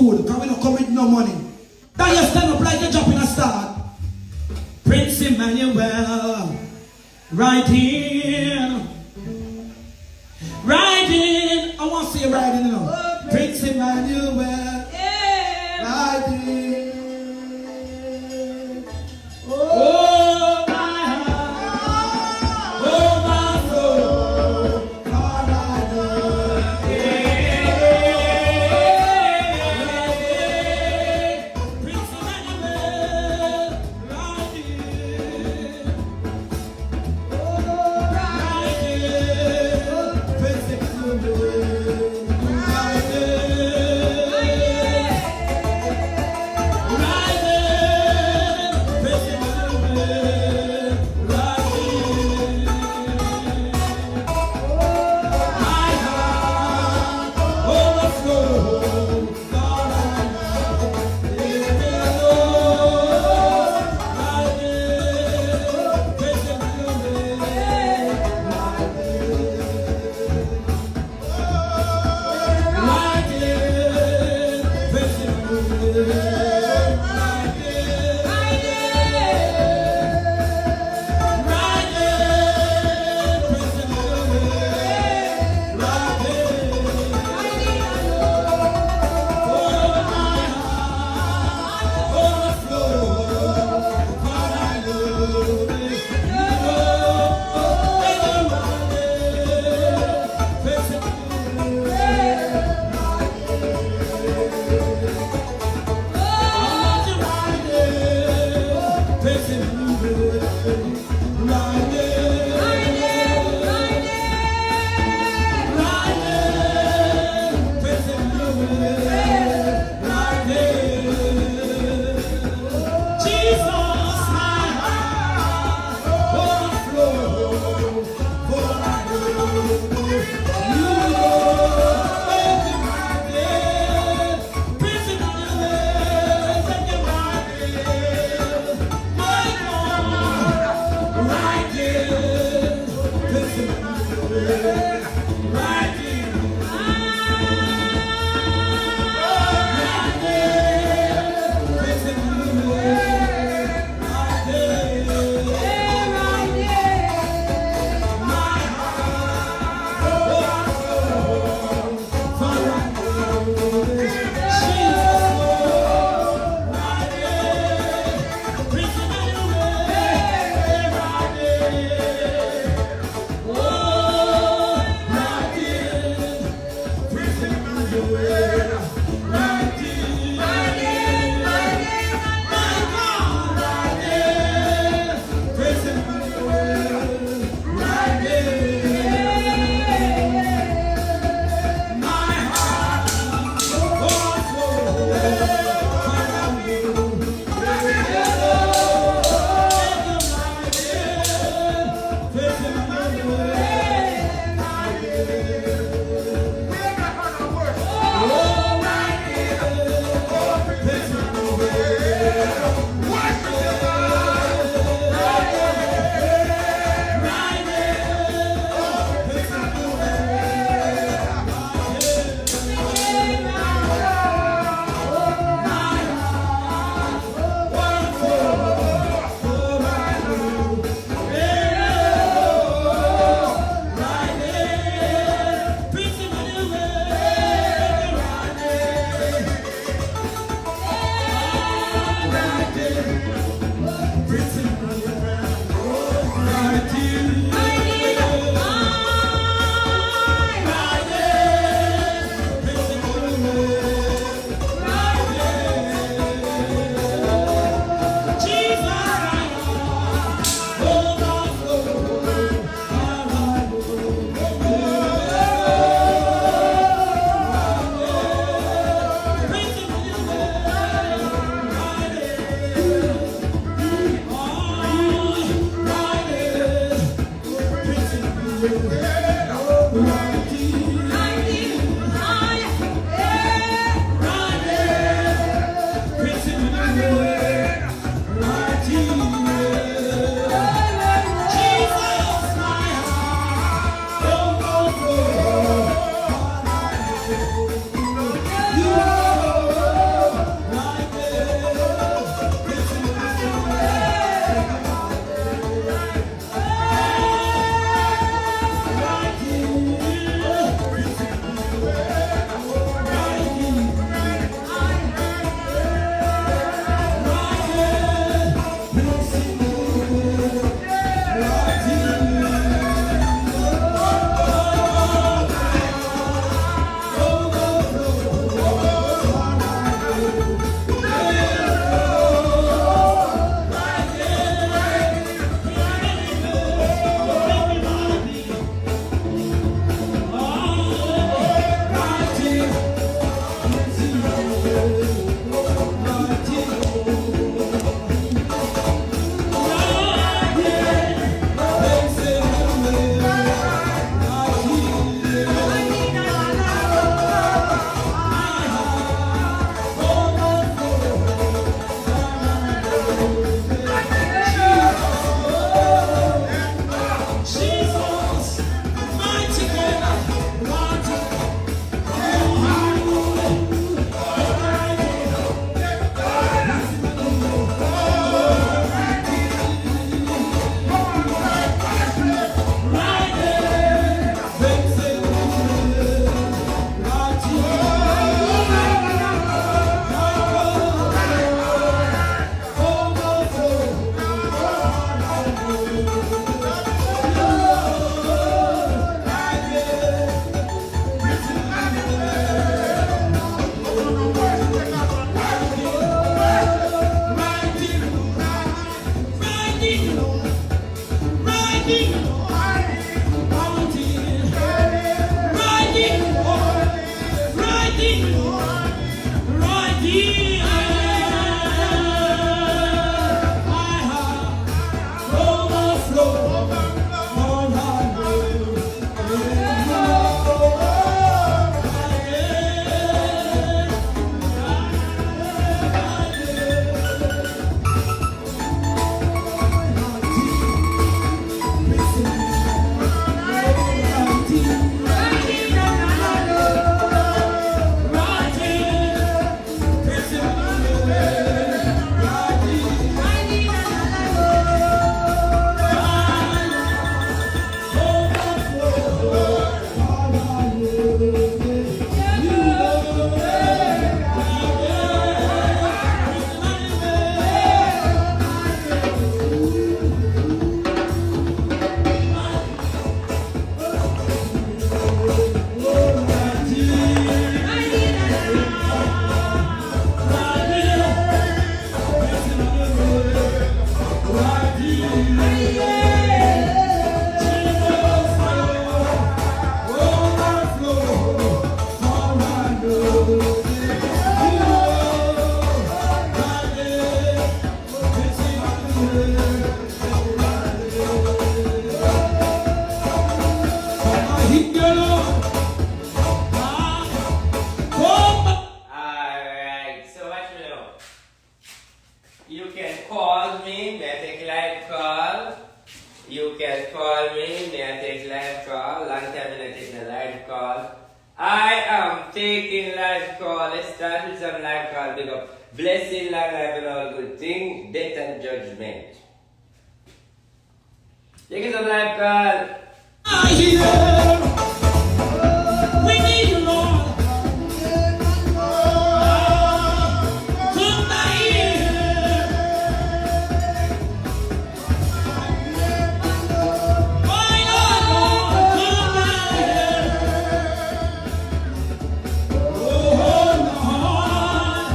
food, because we don't come with no money. That you stand up like you're dropping a start. Prince Emmanuel, riding. Riding. I want to see you riding, you know. Prince Emmanuel, riding. Oh, my heart. Oh, my soul. God, I love you. Prince Emmanuel, riding. Oh, riding. Prince Emmanuel. Oh Alright, so what you know? You can call me, may I take live call? You can call me, may I take live call? Long time I take the live call. I am taking live call. Let's start with some live call. Big up. Blessing, long life, and all good things. Death and judgment. Taking some live call. I hear we need you, Lord. Come by here. My Lord, come by here. Oh, Lord,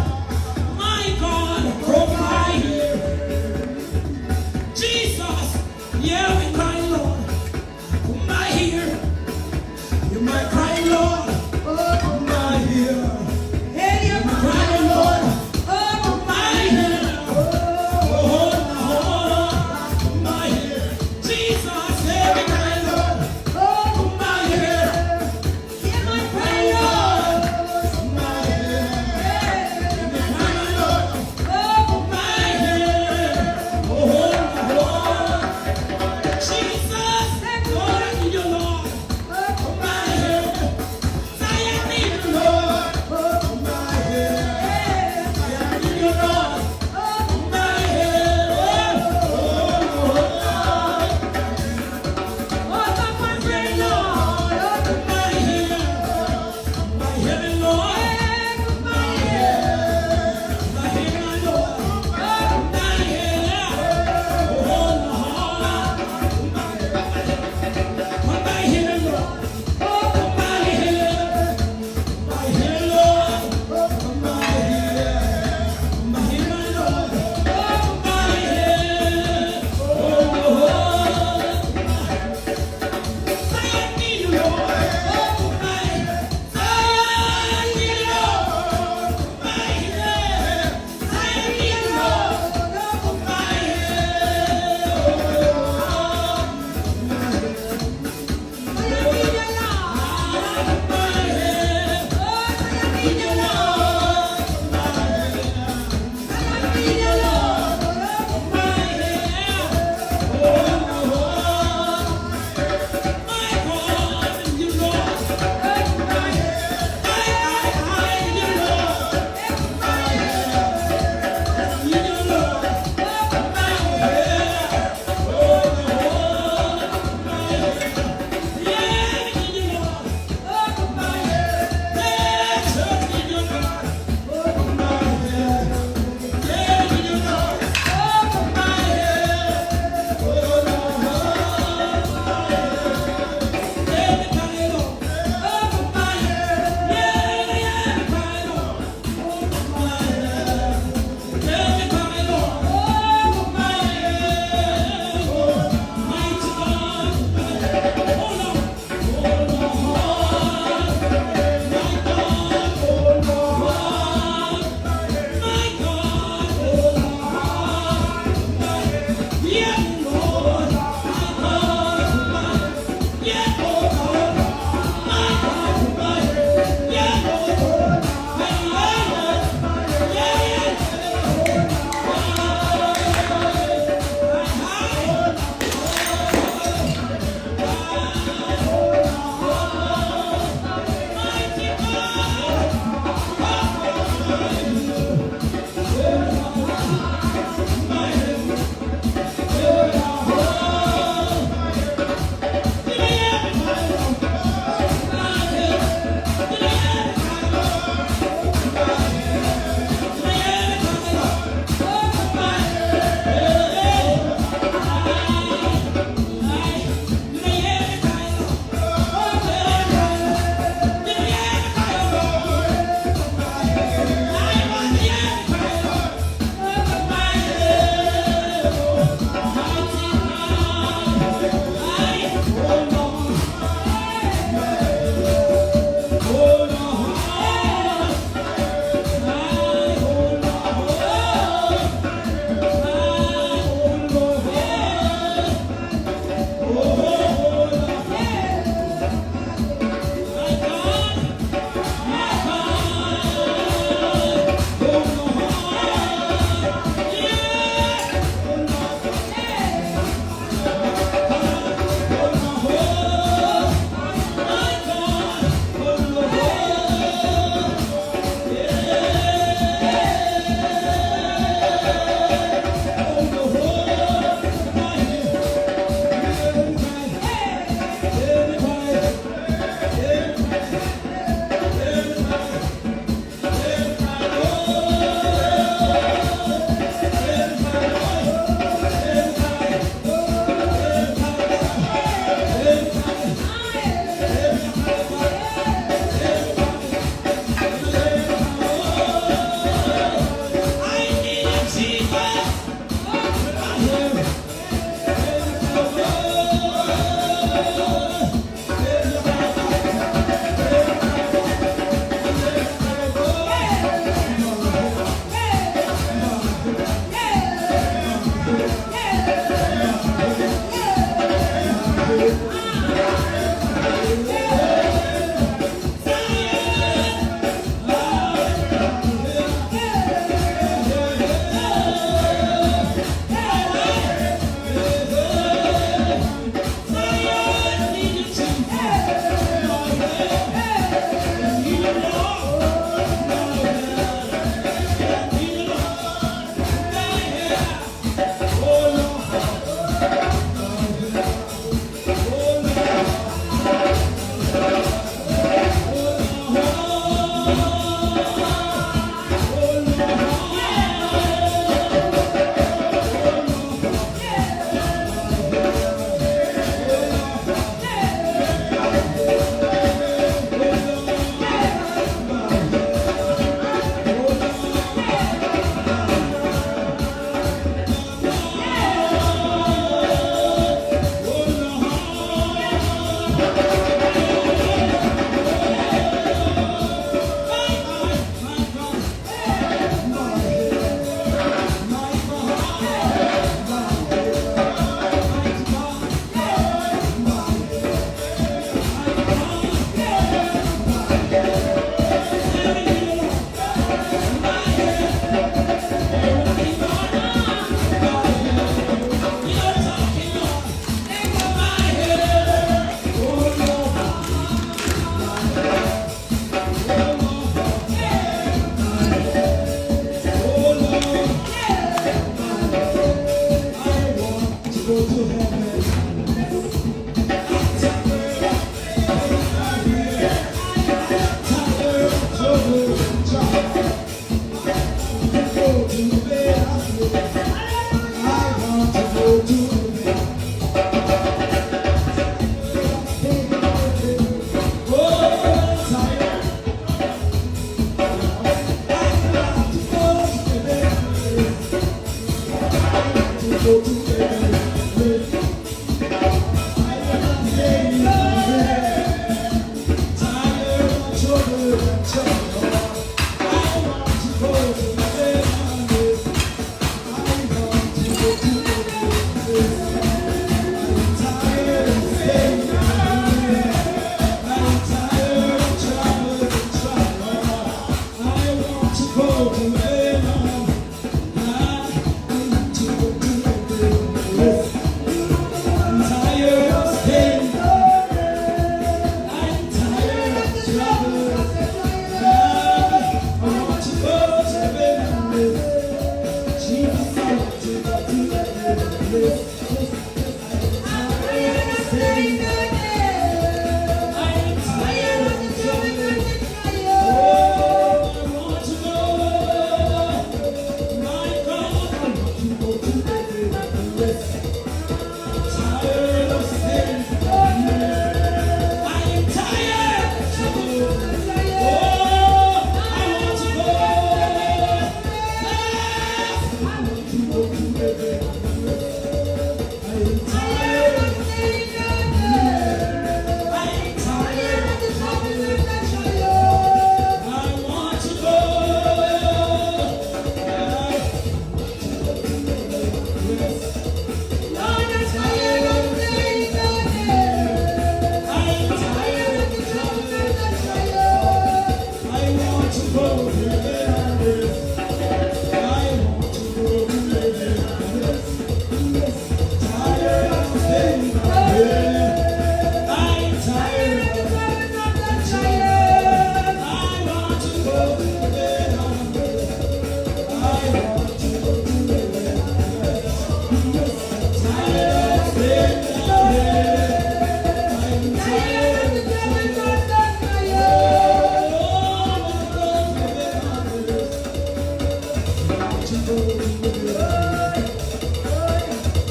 my God, come by here. Jesus, yeah, we cry, Lord. Come by here.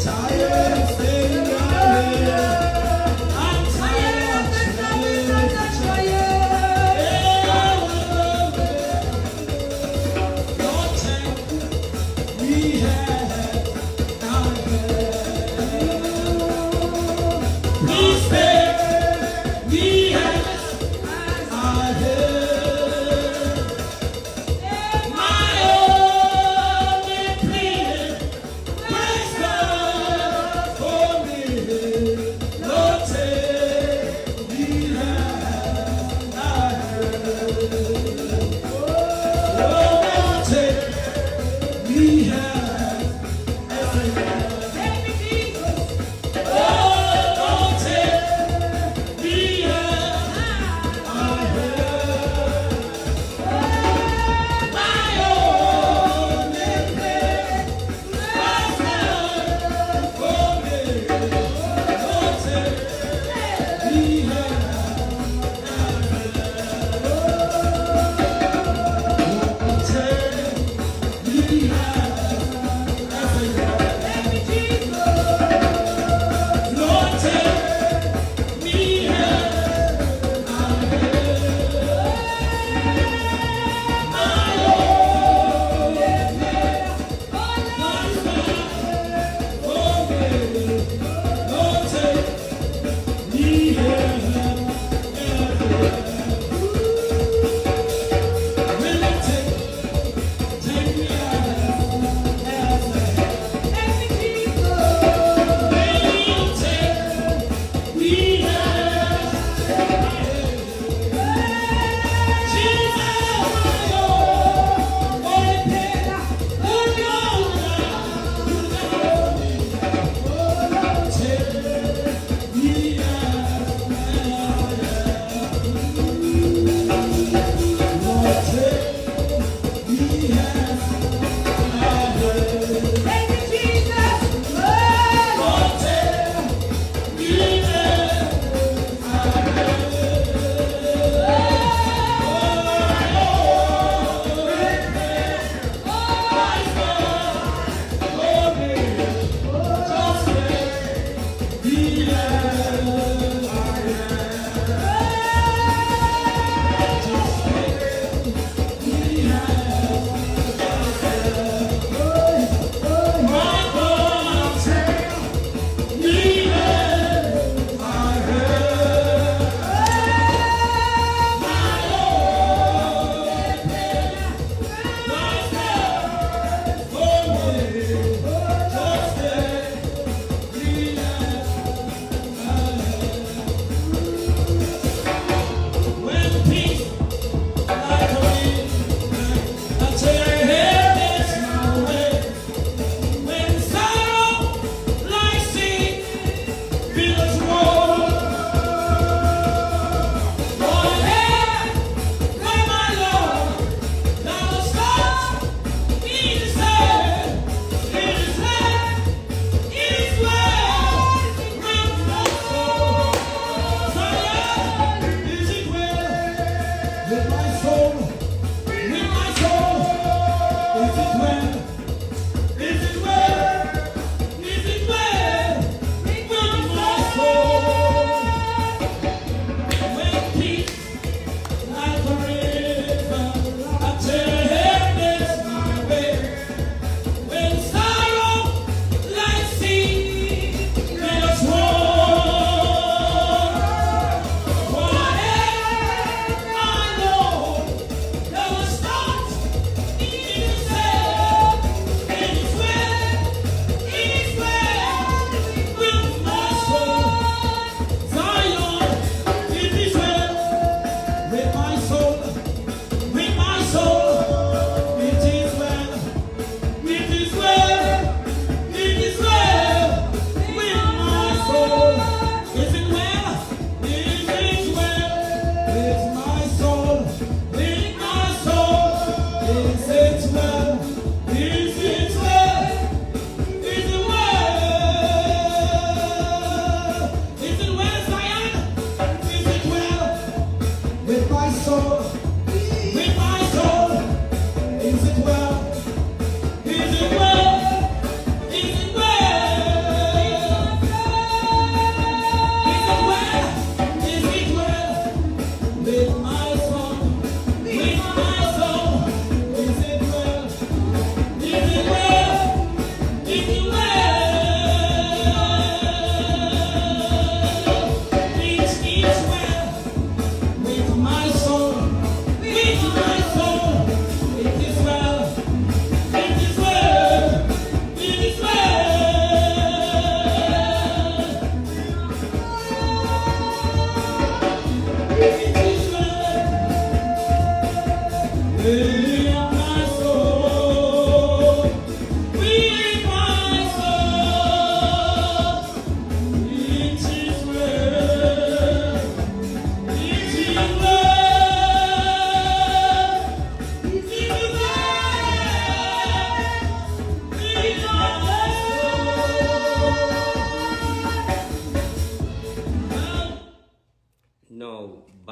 Tired of staying around here. I'm tired of trying. Lord, take me here. Please take me here. My only plea, praise God for me. Lord, take me Lord, take me Lord, take me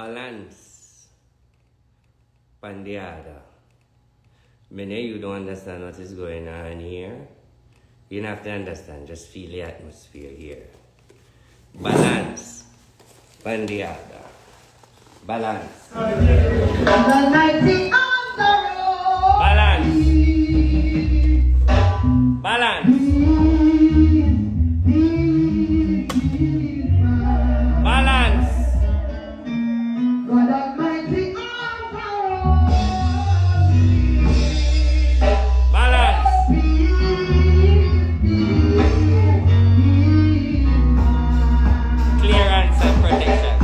balance on the other. Many you don't understand what is going on here. You don't have to understand, just feel the atmosphere here. Balance on the other. Balance. Balance. Balance. Balance. Balance. Clearance and protection.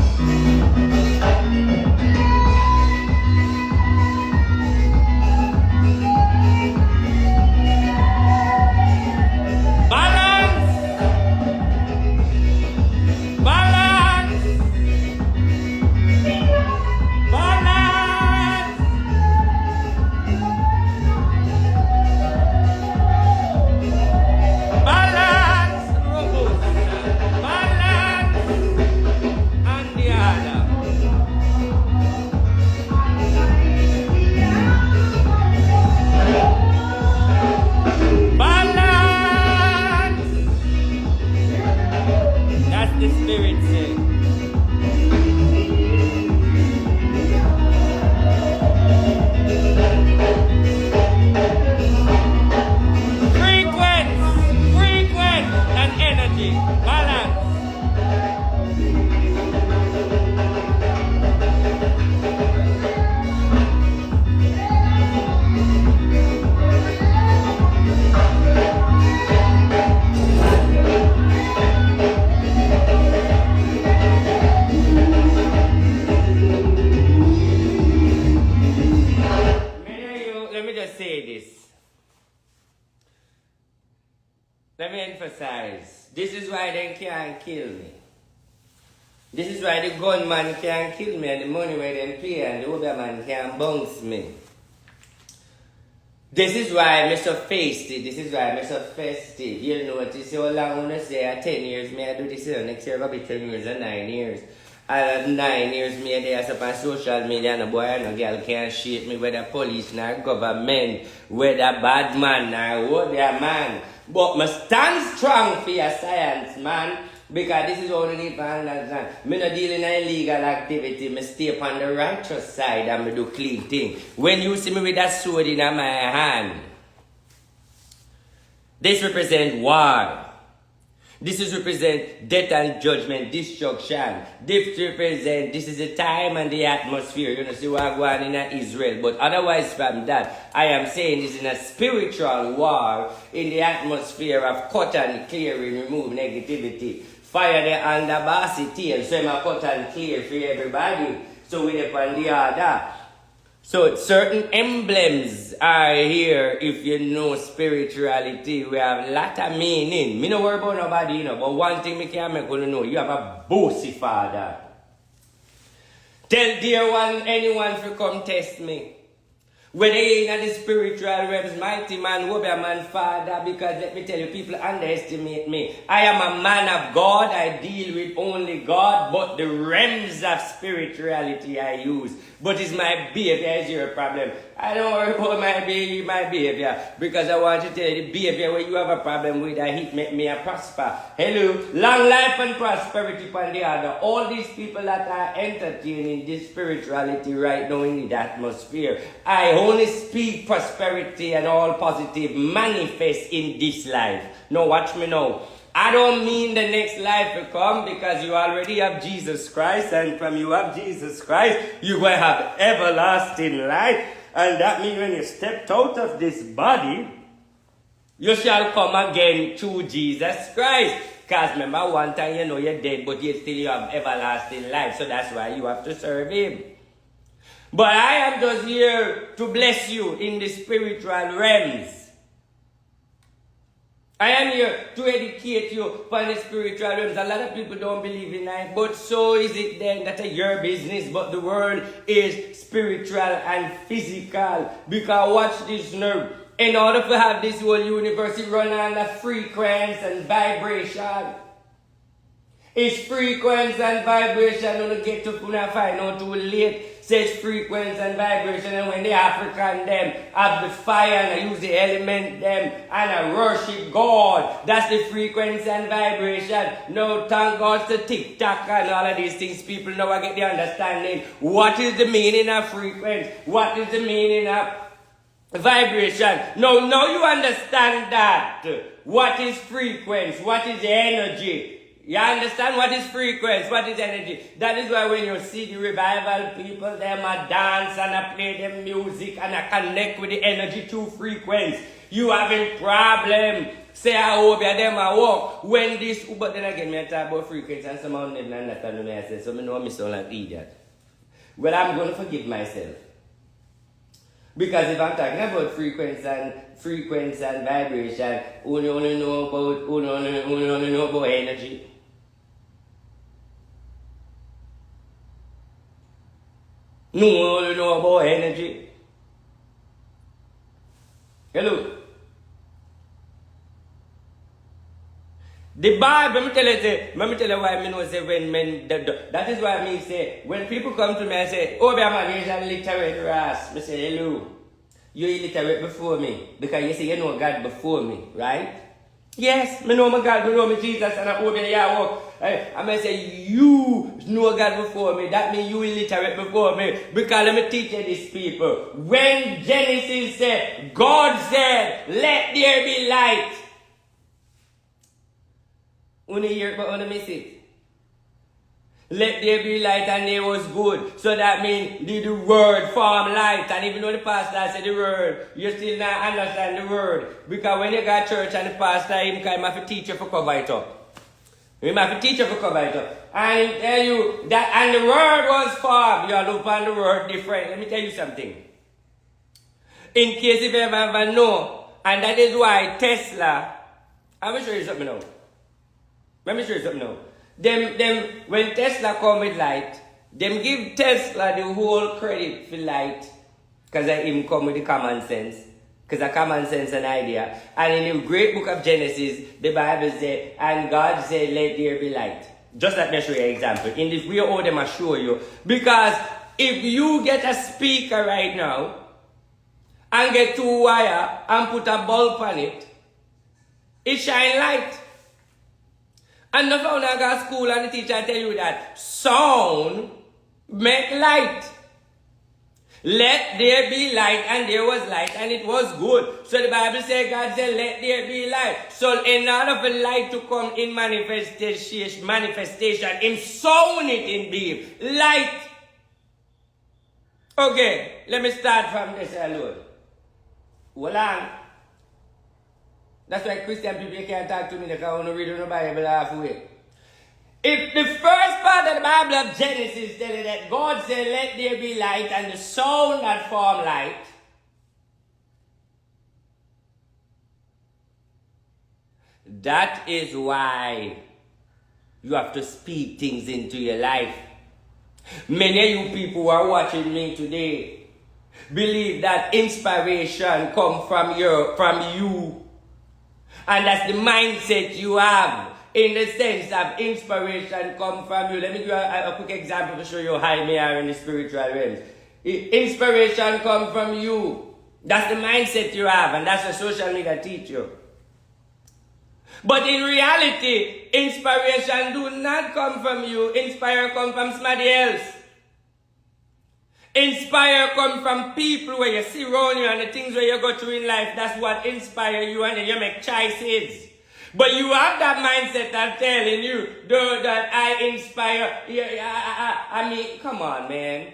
Balance. Balance. Balance. Balance. Robust. Balance. And the other. Balance. That's the spirit saying. Frequent and energy. Balance. Let me just say this. Let me emphasize. This is why they can't kill me. This is why the gunman can't kill me and the money where they pay and the other man can't bounce me. This is why I'm so feisty. This is why I'm so festive. You notice how long when I say 10 years, me I do this next year, maybe 10 years and 9 years. And 9 years, me there up on social media and a boy and a girl can't shake me, whether police nor government, whether bad man nor what man. But I stand strong for your science, man. Because this is all I need to understand. I'm not dealing in illegal activity. I stay on the righteous side and I do clean thing. When you see me with that sword in my hand, this represents war. This is represent death and judgment, destruction. This is the time and the atmosphere. You know, see what going on in Israel. But otherwise from that, I am saying this in a spiritual war in the atmosphere of cut and clearing, remove negativity. Fire the underbossy tail, so I'm cut and clear for everybody. So we upon the other. So certain emblems are here if you know spirituality. We have a lot of meaning. Me no worry about nobody, you know, but one thing me can make you know, you have a bossy father. Tell dear one, anyone to come test me. When they in the spiritual realms, mighty man, warrior man, father, because let me tell you, people underestimate me. I am a man of God, I deal with only God, but the realms of spirituality I use. But it's my behavior is your problem. I don't worry about my behavior, because I want to tell you the behavior where you have a problem with, it make me a prosper. Hello, long life and prosperity upon the other. All these people that are entertaining this spirituality right now in the atmosphere, I only speak prosperity and all positive manifest in this life. Now watch me now. I don't mean the next life will come, because you already have Jesus Christ, and from you have Jesus Christ, you will have everlasting life. And that means when you stepped out of this body, you shall come again to Jesus Christ. Because remember, one time you know you're dead, but yet still you have everlasting life. So that's why you have to serve Him. But I am just here to bless you in the spiritual realms. I am here to educate you for the spiritual realms. A lot of people don't believe in that, but so is it then that your business, but the world is spiritual and physical. Because watch this now. In order to have this whole universe run on a frequency and vibration, It's frequency and vibration. You don't get to find out too late. Says frequency and vibration, and when the African them have the fire and I use the element them and I worship God, that's the frequency and vibration. Now thank God to TikTok and all of these things, people now I get the understanding. What is the meaning of frequency? What is the meaning of vibration? Now you understand that. What is frequency? What is the energy? You understand what is frequency, what is energy? That is why when you see the revival people, them a dance and I play them music and I connect with the energy through frequency. You having problem. Say I hope you them a walk. When this, but then again, me talk about frequency and somehow never understand what I say. So I know I sound like idiot. Well, I'm going to forgive myself. Because if I'm talking about frequency and vibration, only know about energy. No one know about energy. Hello. The Bible, let me tell you why I know say when men, that is why I say, when people come to me and say, oh, I'm a literate race, I say, hello, you're illiterate before me, because you say you know God before me, right? Yes, I know my God, I know my Jesus, and I obey your work. I'm going to say, you know God before me. That means you illiterate before me. Because let me teach you these people. When Genesis said, God said, let there be light. Only hear it, but only miss it. Let there be light, and there was good. So that means the word form light. And even though the pastor said the word, you still not understand the word. Because when you got church and the pastor, he have to teach you for cover it up. He have to teach you for cover it up. And he tell you that, and the word was formed. You look on the word different. Let me tell you something. In case if you ever know, and that is why Tesla, I'm going to show you something now. Let me show you something now. Them, when Tesla come with light, them give Tesla the whole credit for light, because I him come with the common sense, because the common sense and idea. And in the great book of Genesis, the Bible says, and God said, let there be light. Just let me show you an example. In this way, all them I show you. Because if you get a speaker right now, and get two wire, and put a bulb on it, it shine light. And the found I got school and the teacher tell you that sound make light. Let there be light, and there was light, and it was good. So the Bible says, God said, let there be light. So in order for light to come in manifestation, in sound it in being. Light. Okay, let me start from this alone. Hold on. That's why Christian people can't talk to me, they can't read the Bible halfway. If the first part of the Bible of Genesis tells you that God said, let there be light, and the sound that form light, that is why you have to speak things into your life. Many of you people who are watching me today believe that inspiration comes from you. And that's the mindset you have, in the sense of inspiration come from you. Let me give you a quick example to show you how we are in the spiritual realms. Inspiration comes from you. That's the mindset you have, and that's what social media teach you. But in reality, inspiration do not come from you. Inspire come from somebody else. Inspire come from people where you see around you and the things where you go through in life. That's what inspire you, and then you make choices. But you have that mindset of telling you, though, that I inspire. I mean, come on, man.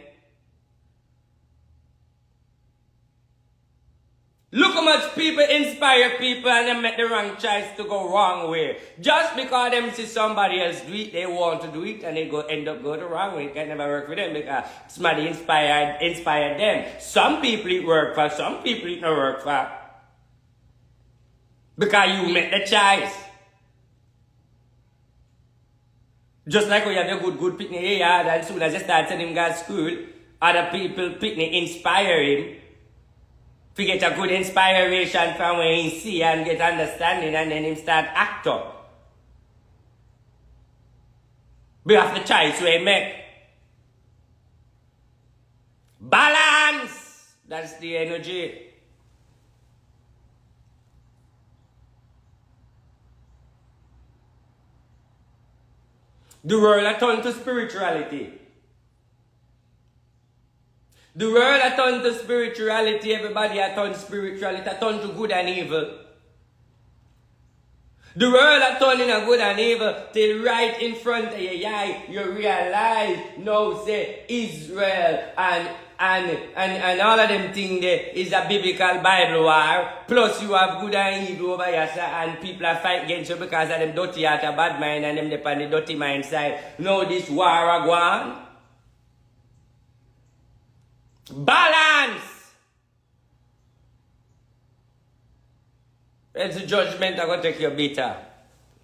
Look how much people inspire people and they make the wrong choice to go wrong way. Just because them see somebody else do it, they want to do it, and they end up going the wrong way. It can never work for them because somebody inspired them. Some people it work for, some people it not work for. Because you make the choice. Just like when you have a good picnic here, and as soon as you start sending him to school, other people picnic inspire him. To get a good inspiration from when he see and get understanding, and then him start act up. We have the choice we make. Balance! That's the energy. The world has turned to spirituality. The world has turned to spirituality. Everybody has turned spirituality. Has turned to good and evil. The world has turned in a good and evil till right in front of your eye you realize now say Israel and all of them things there is a biblical Bible war. Plus you have good and evil over here and people are fighting against you because of them dirty heart, a bad mind and them on the dirty mind side. Now this war are gone. Balance! It's a judgment that will take you bitter.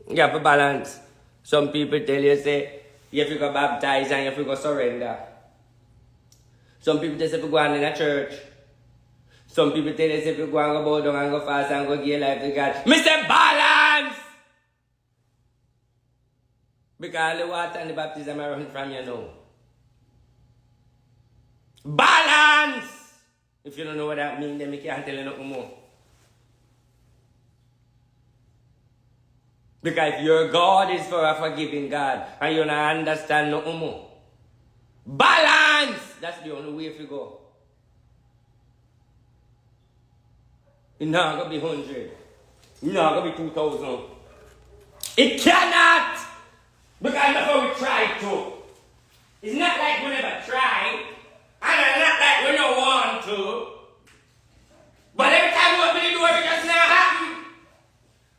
You have to balance. Some people tell you, say, you have to go baptize and you have to go surrender. Some people tell you, if you go on in a church. Some people tell you, if you go and go bow down and go fast and go give your life to God. Mr. Balance! Because the water and the baptism are running from you now. Balance! If you don't know what that means, then we can't tell you nothing more. Because your God is for a forgiving God and you don't understand nothing more. Balance! That's the only way to go. It's not going to be 100. It's not going to be 2,000. It cannot! Because that's how we try to. It's not like we never try. And it's not like we don't want to. But every time we open the door, it just not happen.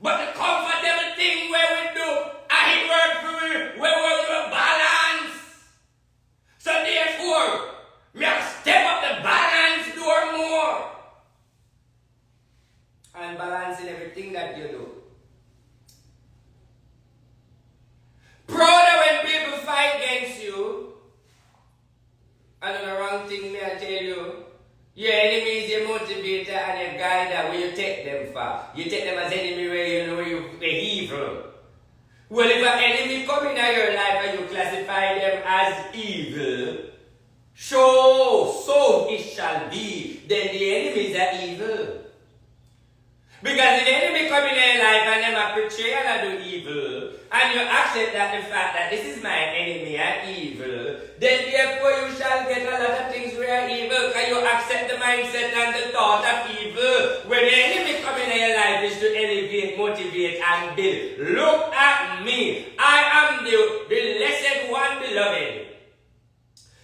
But the comfortable thing where we do, I work for you, where we balance. So therefore, we have to step up the balance door more. And balance in everything that you do. Prouder when people fight against you. And the wrong thing may I tell you. Your enemy is your motivator and your guider where you take them for. You take them as enemy where you know you're evil. Well, if an enemy come in your life and you classify them as evil, so it shall be. Then the enemies are evil. Because if the enemy come in your life and them are portray and do evil, and you accept that the fact that this is my enemy and evil, then therefore you shall get a lot of things where are evil, because you accept the mindset and the thought of evil. When the enemy come in your life is to elevate, motivate, and build. Look at me. I am the blessed one, beloved.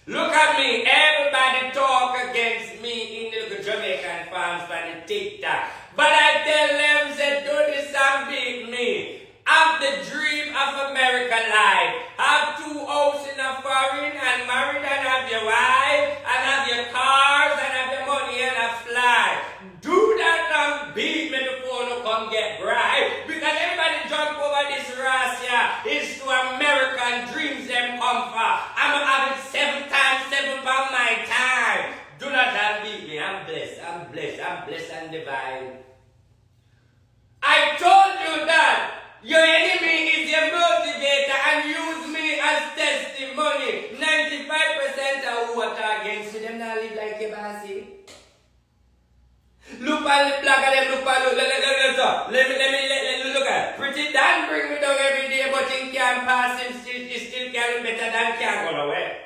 Look at me. Everybody talk against me in the Jamaican farms for the TikTok. But I tell them, say, do this and beat me. Have the dream of American life. Have 2 houses in a foreign and married and have your wife and have your cars and have your money and a fly. Do that and beat me before you come get bride. Because everybody jump over this racia is to American dreams them come for. I'm having 7 times 7 pounds my time. Do not beat me. I'm blessed. I'm blessed. I'm blessed and divine. I told you that your enemy is your motivator and use me as testimony. 95% of who are against you, them not live like a bossy. Look at the black of them, look at let me look at. Pretty Dan bring me down every day, but he can't pass him, he still carry better than can't go away.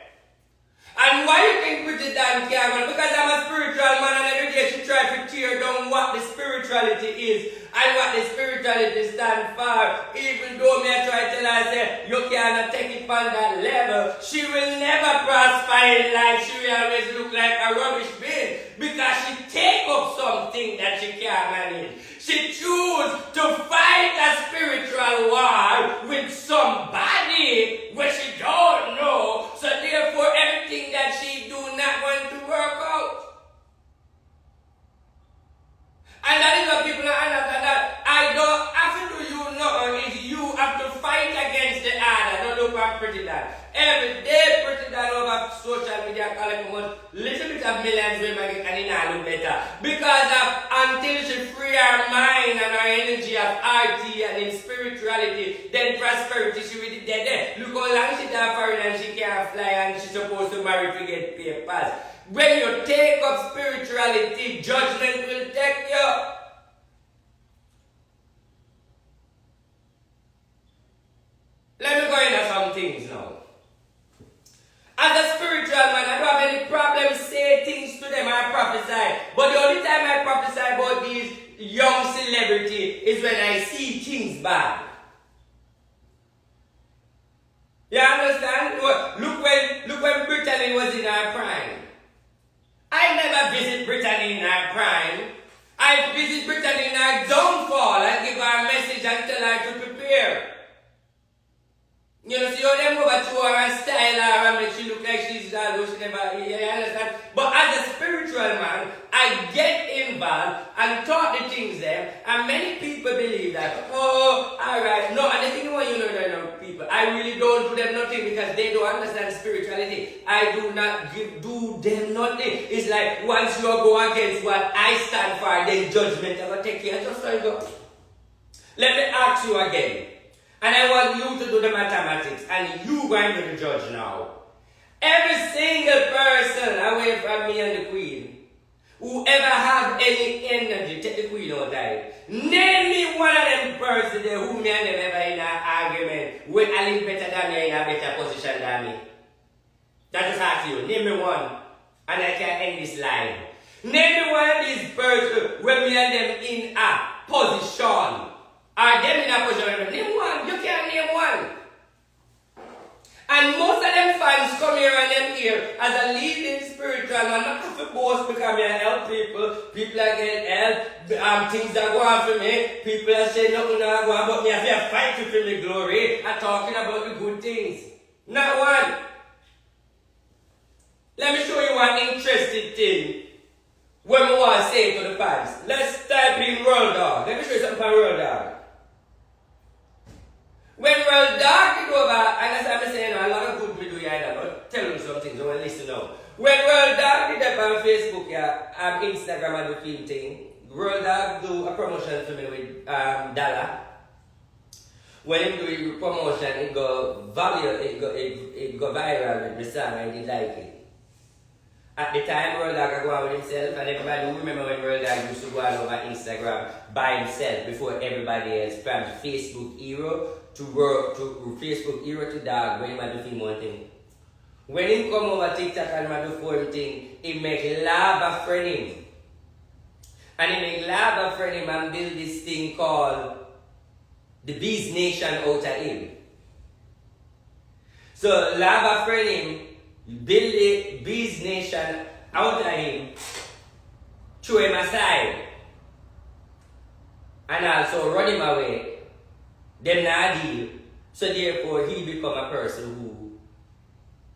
And why you think Pretty Dan can't go? Because I'm a spiritual man and every day she try to tear down what the spirituality is and what the spirituality stands for. Even though me I try to tell her, say, you cannot take it on that level, she will never prosper in life. She will always look like a rubbish bin because she take up something that she can't manage. She choose to fight a spiritual war with somebody where she don't know. So therefore everything that she do not want to work out. And that is what people don't understand, that I don't have to do you nothing. Is you have to fight against the other. Don't look at Pretty Dan. Every day Pretty Dan over social media collect little bit of millions women and it not look better. Because of until she free her mind mind and her energy of RT and in spirituality, then prosperity, she really dead there. Look how long she done foreign and she can't fly and she's supposed to marry to get papers. When you take up spirituality, judgment will take you. Let me go into some things now. As a spiritual man, I don't have any problem saying things to them or prophesy. But the only time I prophesy about these young celebrity is when I see things bad. You understand? Look when Brittany was in her prime. I never visit Brittany in her prime. I visit Brittany in her downfall and give her a message and tell her to prepare. You know, see how them over to her and style her and make she look like she's although she never, you understand? But as a spiritual man, I get involved and talk the things there, and many people believe that, oh, alright. No, and the thing you know, people, I really don't do them nothing because they don't understand spirituality. I do not do them nothing. It's like once you go against what I stand for, then judgment I will take you. Just so you go. Let me ask you again. And I want you to do the mathematics, and you going to the judge now. Every single person away from me and the queen, whoever have any energy, take the queen out of it. Name me one of them persons there who me and them ever in an argument with a little better than me in a better position than me. That just ask you. Name me one, and I can end this line. Name me one of these persons where me and them in a position. Are them in a position? Name one. You can't name one. And most of them fans come here and them here as a leading spiritual man, not have to boast because I help people. People are getting help. Things are going for me. People are saying nothing are going, but me I feel fighting for me glory and talking about the good things. Not one. Let me show you one interesting thing. What I want to say to the fans. Let's type in World Dog. Let me show you something about World Dog. When World Dog did over, and as I'm saying, a lot of good we do here, but tell you something, so listen now. When World Dog did up on Facebook, Instagram and the film thing, World Dog do a promotion for me with Dollar. When he do a promotion, it go viral with the song, I did like it. At the time, World Dog go on with himself, and everybody who remember when World Dog used to go on over Instagram by himself before everybody else, from Facebook era to Facebook era to Dog, when he might do film one thing. When he come over TikTok and might do foreign thing, he make lava friend him. And he make lava friend him and build this thing called the Beast Nation out of him. So lava friend him, build the Beast Nation out of him, throw him aside, and also run him away. Them not deal. So therefore he become a person who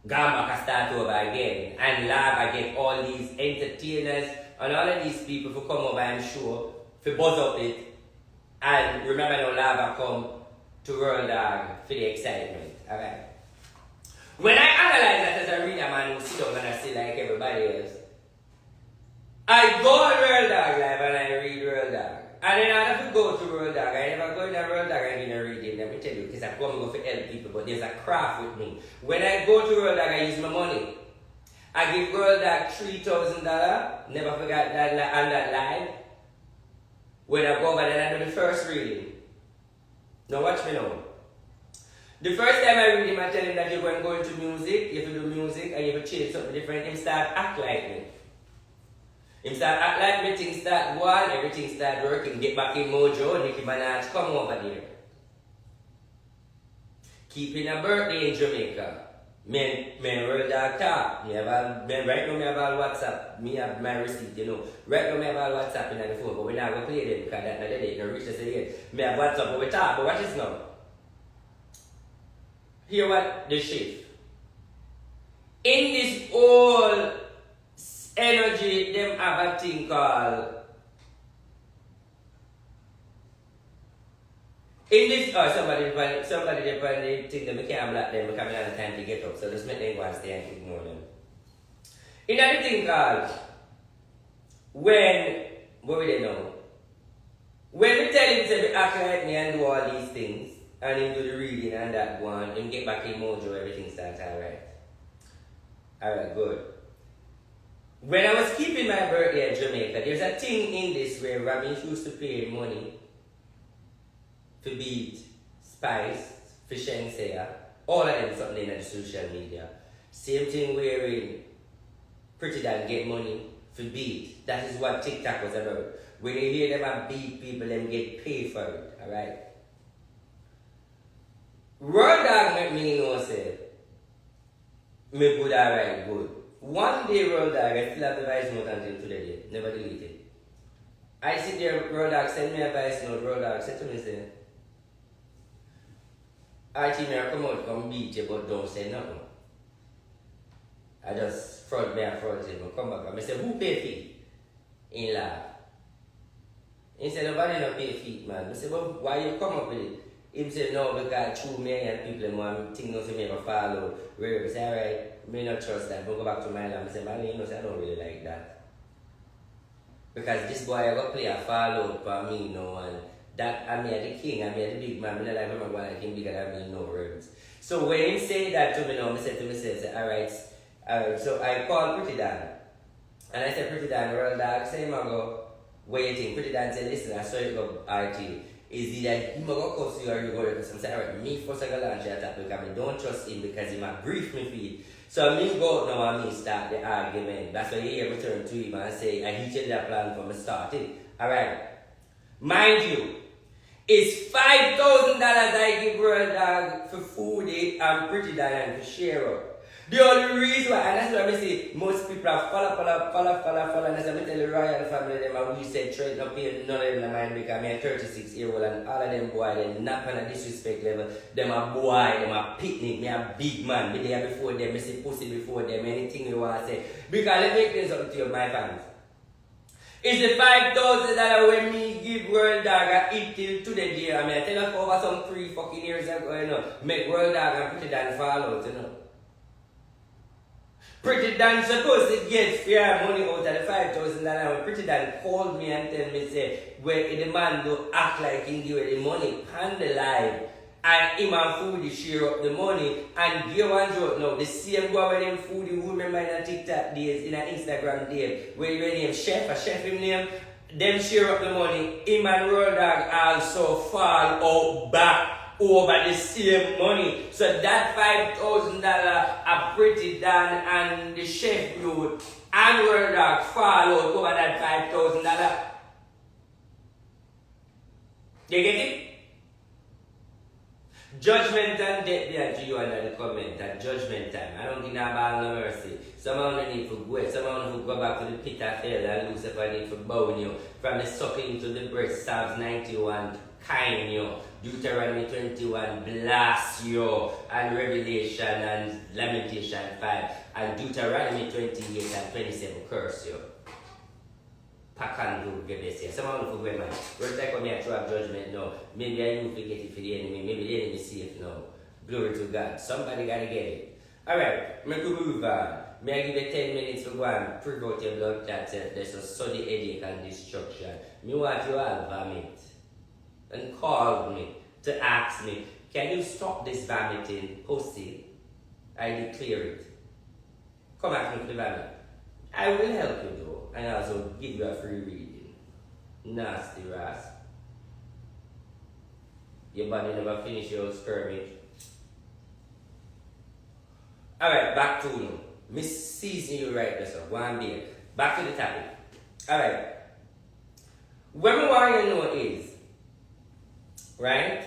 gone back and start over again and laugh again all these entertainers and all of these people who come over and show for buzz up it. And remember now lava come to World Dog for the excitement. Alright. When I analyze that as a reader man who sit down and I see like everybody else, I go on World Dog Live and I read World Dog. And then I have to go to World Dog. I never go in a World Dog and get a reading. Let me tell you, because I'm coming to help people, but there's a craft with me. When I go to World Dog, I use my money. I give World Dog $3,000. Never forgot that on that live. When I go over there, I do the first reading. Now watch me now. The first time I read him, I tell him that you're going to go into music, you have to do music, and you have to change something different. Him start act like me. Him start act like me, things start going, everything start working, get back in mojo, Nicki Minaj, come over there. Keeping a birthday in Jamaica. Men World Dog talk. Right now me have all WhatsApp. Me have my receipt, you know. Right now me have all WhatsApp in the phone, but we're not going to play them because that's not the day. No reach us again. Me have WhatsApp, but we talk, but watch this now. Hear what the shift. In this whole energy, them have a thing called. In this, somebody they think that we can't block them because we don't have time to get up. So just make them go and stay and ignore them. In another thing called, what we they know? When we tell him to act like me and do all these things, and him do the reading and that one, him get back in mojo, everything starts alright. Alright, good. When I was keeping my birthday in Jamaica, there's a thing in this where Robin used to pay money for beat, Spice, for Shensea, all of them something in the social media. Same thing wherein Pretty Dan get money for beat. That is what TikTok was about. When you hear them and beat people, them get paid for it. Alright? World Dog make me know say, me good alright, good. One day World Dog, I still have the voice note until today, never deleted. I sit there, World Dog send me a voice note, World Dog said to me, say, RTBOSS come out, come beat you, but don't say nothing. I just front me and front him, come back and I say, who pay fee? In laugh. He said, nobody don't pay fee, man. I said, but why you come up with it? He said, no, because 2 million people want things not to make a follow. I said, alright, I not trust that. But go back to my land. I said, man, you know, I don't really like that. Because this boy I got play a follow for me, no, and that I mean the king, I mean the big man, I like him like him bigger than me, no words. So when he said that to me now, I said to myself, alright, so I called Pretty Dan. And I said, Pretty Dan, World Dog, say him go, what you think? Pretty Dan said, listen, I saw it go RT. Is he that he might go cuss you or you go there? Because I said, alright, me first I go launch your attack because I don't trust him because he might brief me for it. So me go out now and me start the argument. That's why you hear me turn to him and say, I hit you that plan from the start. Alright. Mind you, it's $5,000 I give World Dog for food and Pretty Dan for share up. The only reason why, and that's what I say, most people are follow, and as I tell the royal family, them and we said trade not pay none of them mind because I'm a 36-year-old and all of them boy, they not on a disrespect level. Them a boy, them a picnic, me a big man, me there before them, me say pussy before them, anything you want to say. Because let me explain something to you, my fans. It's the $5,000 when me give World Dog a eat till today, dear. I mean, I tell you over some 3 fucking years ago, you know, make World Dog and Pretty Dan fall out, you know. Pretty Dan supposed to get fair money out of the $5,000 when Pretty Dan called me and tell me, say, where the man do act like he give the money on the live and him and Foodie share up the money and give one joke now, the same guy with them Foodie who remember in a TikTok days, in an Instagram day, where you name chef, a chef him name, them share up the money, him and World Dog also fall out back over the same money. So that $5,000 a Pretty Dan and the chef youth and World Dog fall out over that $5,000. You get it? Judgment and death there to you under the comment and judgment time. I don't think about no mercy. Someone need to go. Someone who go back to the pit of hell and Lucifer need to bow you. From the suckling to the breast, Psalms 91 kind you. Deuteronomy 21 blast you. And Revelation and Lamentation 5. And Deuteronomy 28 and 27 curse you. Pakan give this here. Someone who go man. We're like me to have judgment now. Maybe I need to get it for the enemy. Maybe the enemy safe now. Glory to God. Somebody gotta get it. Alright, me could move on. May I give you 10 minutes to go and prick out your blood clot self. There's a sudden headache and destruction. Me want you all vomit. And call me to ask me, can you stop this vomiting, pussy? I declare it. Come ask me for the vomit. I will help you though. And also give you a free reading. Nasty rasp. Your body never finish your skirmish. Alright, back to you. Miss season you right there, so one bit. Back to the topic. Alright. What we want you to know is, right?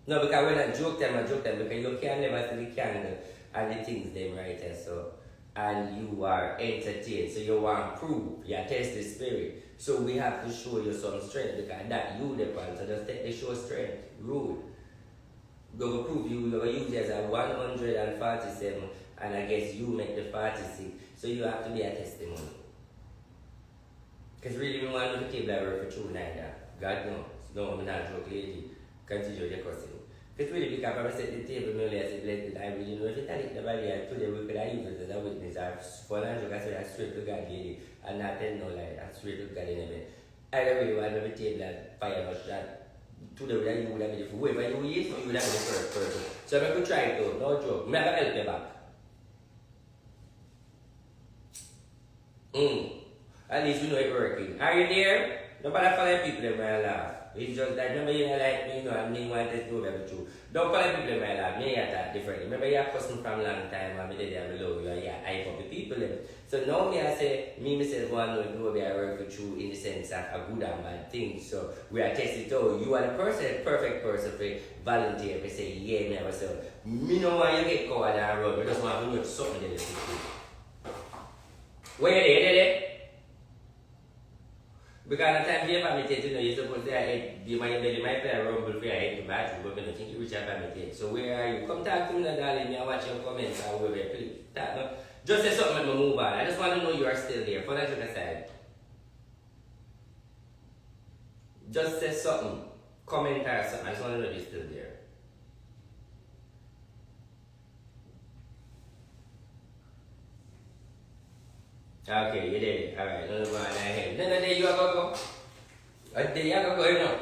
No, because when I joke them, because you can never see the candle and the things them right there, so. And you are entertained, so you want proof, you test the spirit. So we have to show you some strength because that you the one, so just take the show strength, rude. Go prove you use it as a 147, and I guess you make the 46, so you have to be a testimony. Because really, we want to keep that word for true neither. God knows. No, I'm not joking, lady. Continue your cussing. Because really, because I set the table, I said, I really know if you tell it, nobody I today we could have used it as a witness. I for a joke, I said, I swear to God, lady, and not tell no lie. I swear to God in heaven. I don't really want to maintain that fire rush that to the way you would have been whoever you is, you would have been the first person. So I'm going to try it though, no joke. I'm never help you back. At least you know it's working. Are you there? Nobody follow people in my life. It's just that remember you like me, you know, and me want to know every truth. Don't follow people in my life. Me are that different. Remember you are custom from a long time and me did there below you and yeah, I for the people them. So now me I say me myself want to know where I work with you in the sense of a good and bad thing. So we are testing out. You are the person, perfect person for volunteer. We say yeah, me ever say me no want you get caught and run. We just want to know something that you do. Where you there? Because the time you have me you know, you're supposed to say, you might play a rumble for your head to bathroom, but I don't think you reach out me. So where are you? Come talk to me, darling. I watch your comments and we'll please. Just say something and move on. I just want to know you are still there. Put that to the side. Just say something. Comment or something. I just want to know you're still there. Okay, you did it. Alright, no, ahead. No, there you go. There you go, you know.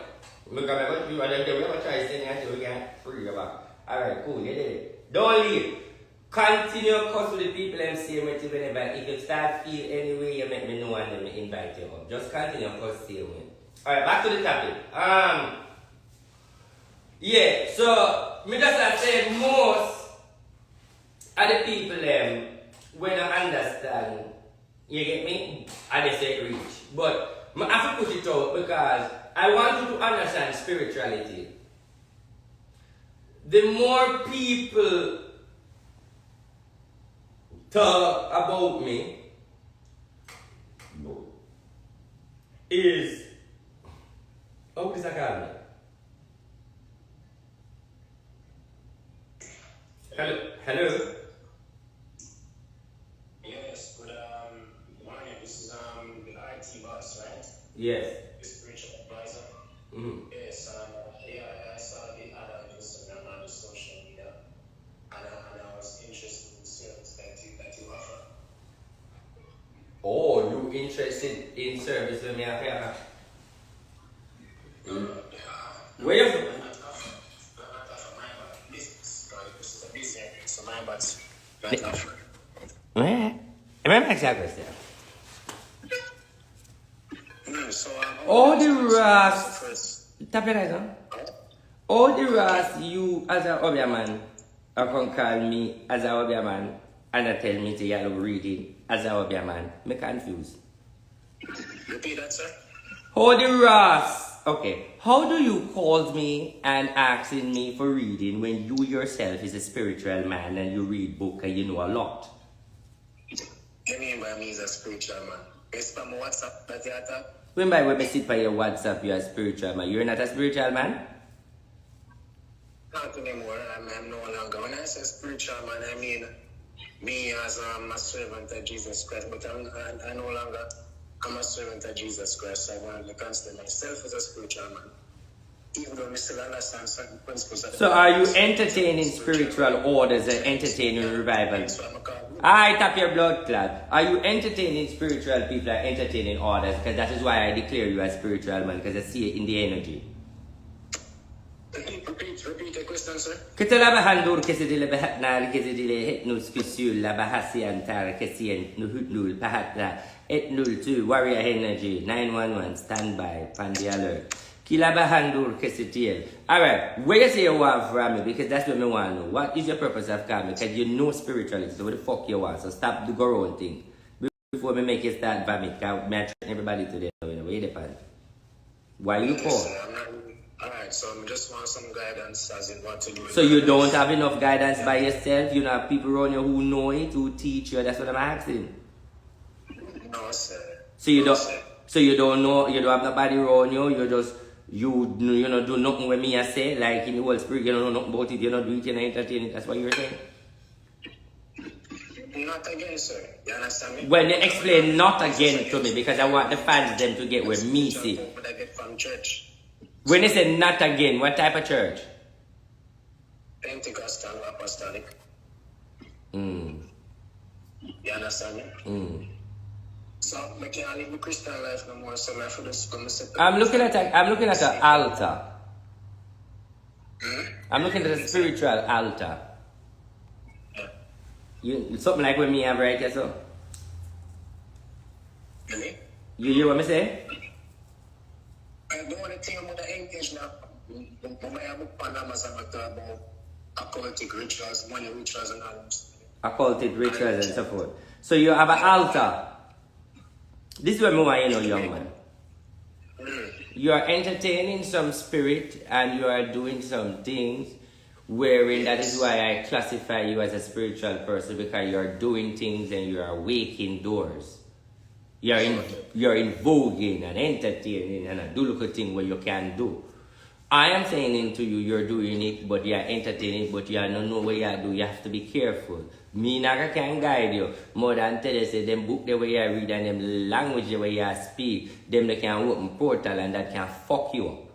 Look at what you are doing. We're going to try to send you until we get free about. Alright, cool, you did it. Don't leave. Continue to cuss with the people and say what whenever. If you start feel any way, you make me know and then invite you up. Just continue to cuss same way. Alright, back to the topic. Yeah, so me just say most of the people when I understand. You get me? I just say reach. But I have to put it out because I want you to understand spirituality. The more people talk about me is how does that call me? Hello? Yes, good morning. This is the RTBOSS, right? Yes. The spiritual advisor. Mm-hmm. Yes, I saw the ad on Instagram and the social media, and I was interested in the service that you offer. Oh, you interested in service with me up here? Where you from? I'm not offer my business, because this is a business, so my boss not offer. Where? Remember exactly there. So All the rest. first. Tap your eyes on. All the rest, you as a hobby man, I can call me as a hobby man, and I tell me to you read it as a hobby man. Me confused. Repeat that, sir. All the rest. Okay, how do you call me and asking me for reading when you yourself is a spiritual man and you read book and you know a lot? You mean by me is a spiritual man? Yes, from WhatsApp that you have. When by when I sit by your WhatsApp, you're a spiritual man. You're not a spiritual man? Not anymore. I'm no longer. When I say spiritual man, I mean me as a servant of Jesus Christ. But I no longer I'm a servant of Jesus Christ. I want to consider myself as a spiritual man. Even though I still understand certain principles. So are you entertaining spiritual orders and entertaining revival? That's what I'm calling. I tap your blood clot. Are you entertaining spiritual people and entertaining orders? Because that is why I declare you as spiritual man, because I see it in the energy. Repeat the question, sir. Ketela bahandur kesidile bahatnar kesidile hetnus kusul la bahasiantar kesien nuhutnul pahatna etnul 2 warrior energy 911 standby pandi alert. Kila bahandur kesidil. Alright, where you say you want from me? Because that's what I want to know. What is your purpose of coming? Because you know spirituality, so what the fuck you want? So stop the go around thing. Before me make you start vomit, because I train everybody today. Where you depend? Why you call? Alright, so I just want some guidance as in what to do. So you don't have enough guidance by yourself? You don't have people around you who know it, who teach you? That's what I'm asking. No, sir. So you No, don't. sir. So you don't know. You don't have nobody around you. You just you know do nothing with me. I say like in the Holy Spirit. You don't know nothing about it. You don't do it. You don't entertain it. That's what you're saying. Not again, sir. You understand me? Well, you explain not again to me because I want the fans them to get where me see. What I get from church. When they say not again, what type of church? Pentecostal, apostolic. Mm. You understand me? Mm. So I can't live the Christian life no more, so I have to just come and set up. I'm looking at an altar. Hmm? I'm looking at a spiritual altar. Yeah. Something like what me have right here, so. Really? You hear what I say? I don't want to think about the engage now. But I have a book on Amazon about occultic rituals, money rituals and all that. Occultic rituals and so forth. So you have an altar. This is what I want you know, young man. You are entertaining some spirit and you are doing some things wherein that is why I classify you as a spiritual person, because you are doing things and you are waking doors. You're invoking and entertaining and a do look thing where you can do. I am saying to you, you're doing it, but you're entertaining, but you don't know what you do. You have to be careful. Me never can guide you more than tell you, say, them book the way you read and them language the way you speak, them they can open portal and that can fuck you up.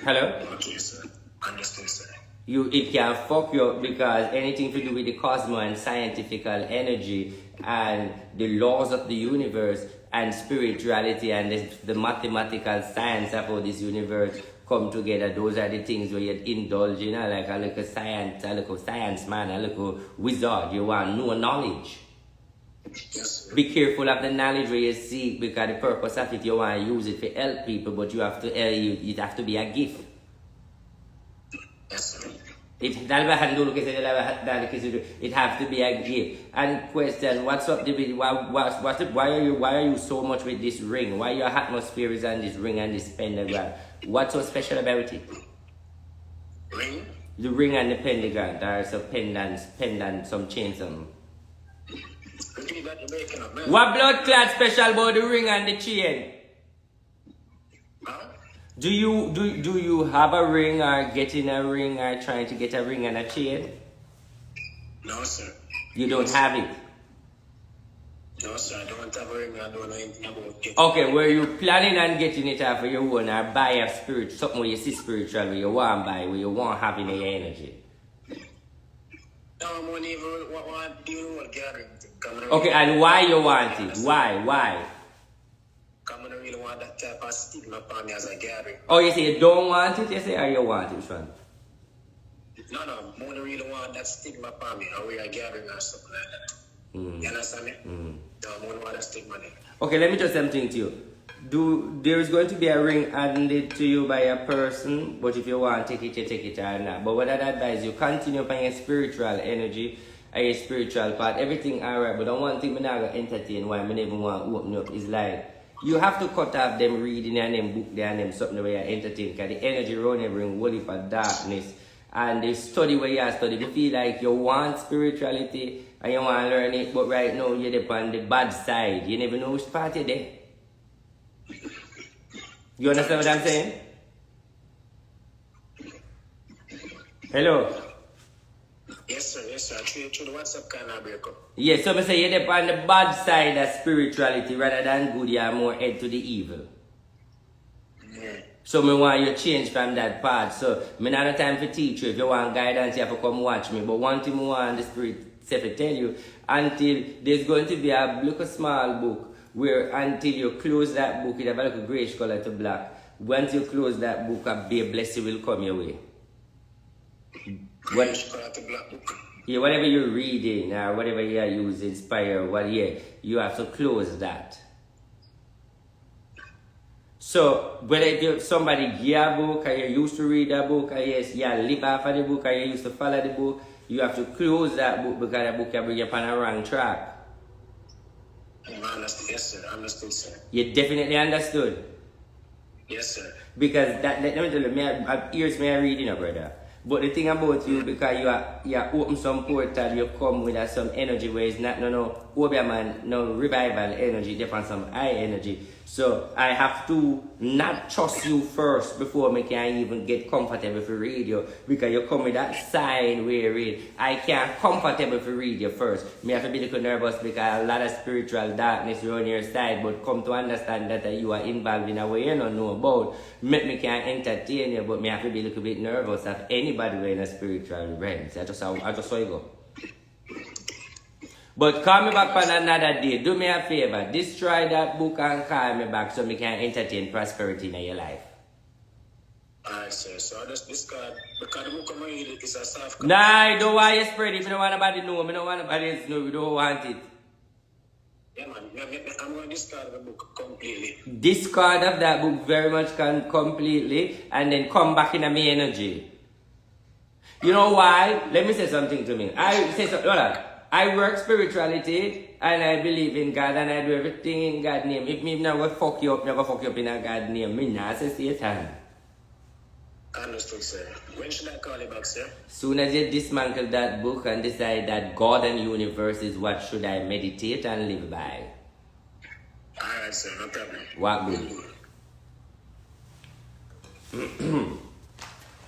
Hello? Okay, sir. Understood, sir. It can fuck you up because anything to do with the cosmos and scientific energy and the laws of the universe and spirituality and the mathematical science of how this universe come together, those are the things where you indulge in, like a little science man, a little wizard. You want no knowledge. Yes, sir. Be careful of the knowledge where you seek, because the purpose of it, you want to use it to help people, but you have to it have to be a gift. Yes, sir. It have to be a gift. And question, what's up with why are you so much with this ring? Why your atmosphere is on this ring and this pentagram? What's so special about it? Ring? The ring and the pentagram. There are some pendants, some chains, some. Repeat that, you're making up, man. What blood clot special about the ring and the chain? Huh? Do you have a ring or getting a ring or trying to get a ring and a chain? No, sir. You don't have it. No, sir. I don't have a ring. I don't know anything about it. Okay, were you planning on getting it off for your own or buy a spirit, something where you see spiritual, where you want to buy, where you want having your energy? No, I'm only even want to do a gathering thing. Okay, and why you want it? Why? Come on, I really want that type of stigma upon me as a gathering. Oh, you say you don't want it? You say, or you want it, which one? No, I don't really want that stigma upon me, or we are gathering or something like that. You understand me? No, I don't want that stigma there. Okay, let me just something to you. There is going to be a ring handed to you by a person, but if you want to take it, you take it or not. But what I'd advise you, continue upon your spiritual energy and your spiritual part. Everything alright, but the one thing I'm not going to entertain, why I never want to open up, is like, you have to cut off them reading and them book there and them something where you entertain, because the energy around you bring whole heap of darkness. And the study where you study, you feel like you want spirituality and you want to learn it, but right now you're on the bad side. You never know which part you're there. You understand what I'm saying? Hello? Yes, sir. Through the WhatsApp kind of break up. Yes, so I say you're on the bad side of spirituality rather than good, you're more head to the evil. So I want you to change from that part. So I not have time to teach you. If you want guidance, you have to come watch me. But one thing I want the spirit self to tell you, until there's going to be a little small book where until you close that book, it have a little grayish color to black. Once you close that book, a big blessing will come your way. Grayish color to black book. Yeah, whatever you're reading or whatever you use inspire, you have to close that. So whether if somebody give a book or you used to read a book or you live off of the book or you used to follow the book, you have to close that book because that book can bring you up on a wrong track. Yes, sir. Understood, sir. You definitely understood? Yes, sir. Because that, let me tell you, ears may read, brother. But the thing about you, because you open some portal, you come with some energy where it's not no Obeah no revival energy, different some high energy. So I have to not trust you first before I can even get comfortable to read you. Because you come with that sign where I can't comfortable to read you first. Me have to be a little nervous because a lot of spiritual darkness on your side, but come to understand that you are involved in a way you don't know about. Me can entertain you, but me have to be a little bit nervous of anybody in a spiritual realm. So I just saw you go. But call me back on another day. Do me a favor. Destroy that book and call me back so me can entertain prosperity in your life. Alright, sir. So I just discard because the book of my read is a soft copy. Nah, I don't want you spread it. I don't want nobody to know. I don't want nobody else to know. We don't want it. Yeah, man. I'm going to discard the book completely. Discard of that book very much completely and then come back in my energy. You know why? Let me say something to me. I work spirituality and I believe in God and I do everything in God's name. If me never fuck you up, never fuck you up in a God's name. Me not say Satan. Understood, sir. When should I call you back, sir? Soon as you dismantle that book and decide that God and universe is what should I meditate and live by. Alright, sir. No problem. What good?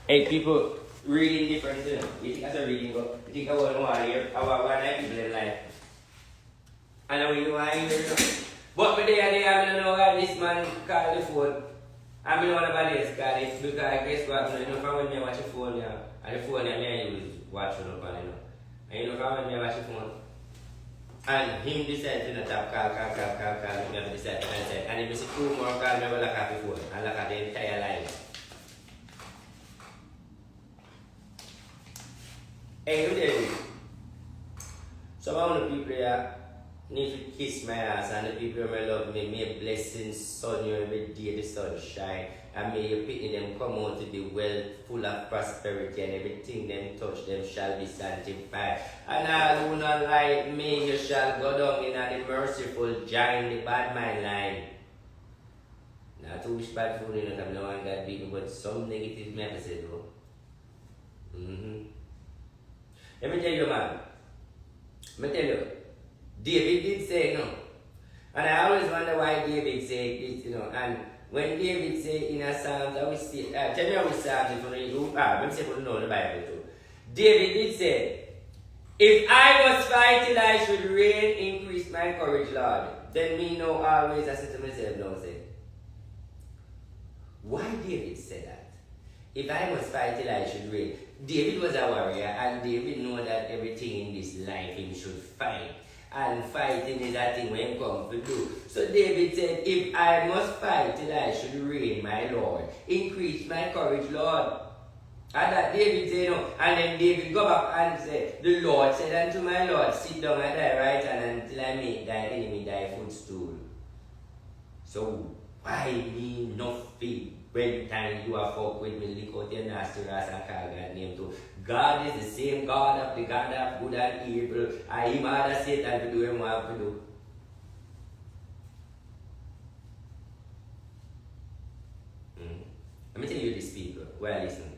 Hey, people reading different, you know. You think that's a reading book? You think I want to hear about what I people in life? I know you want to hear, but the day I don't know why this man called the phone. I don't know what about this call it because guess what? You know, from when I watch the phone, yeah, and the phone, I use watching up on, you know. And you know, from when I watch the phone, and him decided to not call, me have decided to answer. And if you see 2 more calls, me will look at the phone and look at the entire line. Hey, you there? Some of the people here need to kiss my ass, and the people who love me, may blessings sun you every day, the sun shine, and may your picking them come out to be well, full of prosperity, and everything them touch them shall be sanctified. And all who not like me, you shall go down in the merciful giant, the bad mind line. Not too much bad food, you know, I'm no one got beaten, but some negative me have to say though. Let me tell you, man. Let me tell you. David did say no. And I always wonder why David said this, you know. And when David said in a Psalms, I will see, tell me which Psalms if you know, let me say if you know the Bible too. David did say, if I must fight till I should reign, increase my courage, Lord. Then me know always, I said to myself, no, say. Why David said that? If I must fight till I should reign. David was a warrior and David knew that everything in this life he should fight. And fighting is a thing when he comes to do. So David said, if I must fight till I should reign, my Lord, increase my courage, Lord. And that David said, no. And then David go back and said, the Lord said unto my Lord, sit down at thy right hand until I make thy enemy thy footstool. So why me not feel when time you are folk with me, lick out your nasty ass and call God name too. God is the same God of the God of good and evil. And him had a Satan to do him what to do. Let me tell you this, people. Well, listen.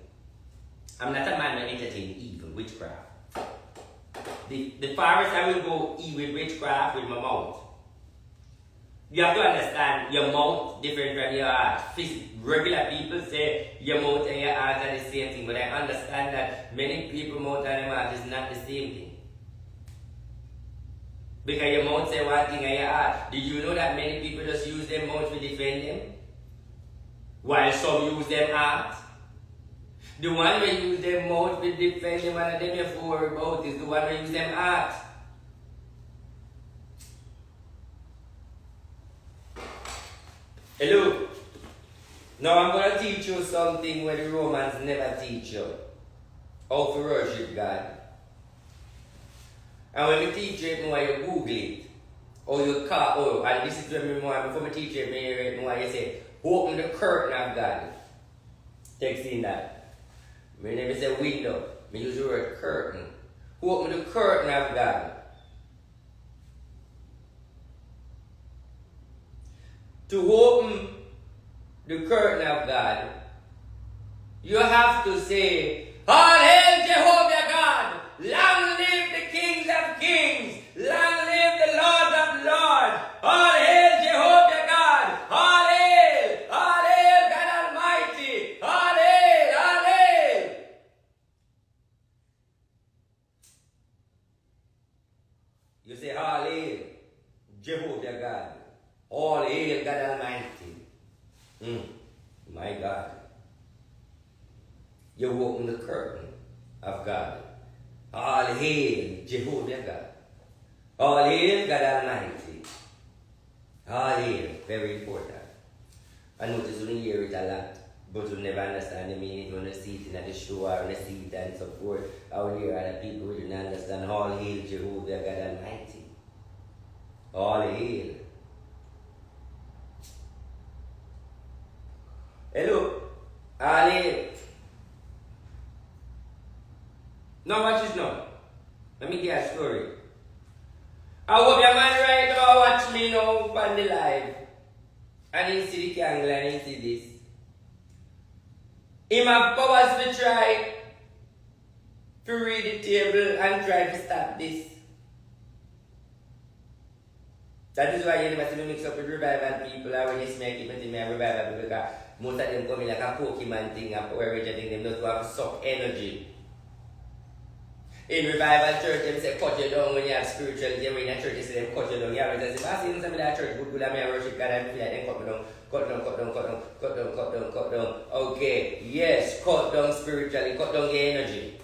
I'm not a man that entertain evil, witchcraft. The farthest I will go with witchcraft with my mouth. You have to understand your mouth different from your heart. Regular people say your mouth and your heart are the same thing, but I understand that many people mouth and their heart is not the same thing. Because your mouth say one thing and your heart. Did you know that many people just use their mouth to defend them? While some use their heart? The one who use their mouth to defend them and them you have to worry about is the one who use their heart. Hello. Now I'm going to teach you something where the Romans never teach you. How to worship God. And when we teach you more, you Google it. Or you call, and this is when me more, before I teach you more, you say, open the curtain of God. Text in that. My name is a window. I use the word curtain. Open the curtain of God. To open the curtain of God, you have to say, all hail Jehovah God! Long live the kings of kings! Long live the Lord of lords! All hail Jehovah God! All hail! All hail God Almighty! All hail! All hail! You say, all hail Jehovah God! All hail God Almighty. My God. You open the curtain of God. All hail Jehovah God. All hail God Almighty. All hail, very important. I notice you hear it a lot, but you never understand the meaning when you see it in the show or you see it and so forth. I will hear other people who didn't understand. All hail Jehovah God Almighty. All hail. Hello. All hail. Now watch this now. Let me get a story. I hope your man right now watch me now on the live. And he see the candle and he see this. He have powers to try to read the table and try to stop this. That is why you never see me mix up with revival people. I already make it with me a revival people because most of them come in like a Pokemon thing and Power Ranger thing. Them just want to suck energy. In revival church, them say cut you down when you have spirituality. When in a church, they say them cut you down. You have to say, I see some of that church, good, I worship God and feel like them cut me down. Cut down, cut down, cut down, cut down, cut down, cut down. Okay, yes, cut down spiritually, cut down your energy.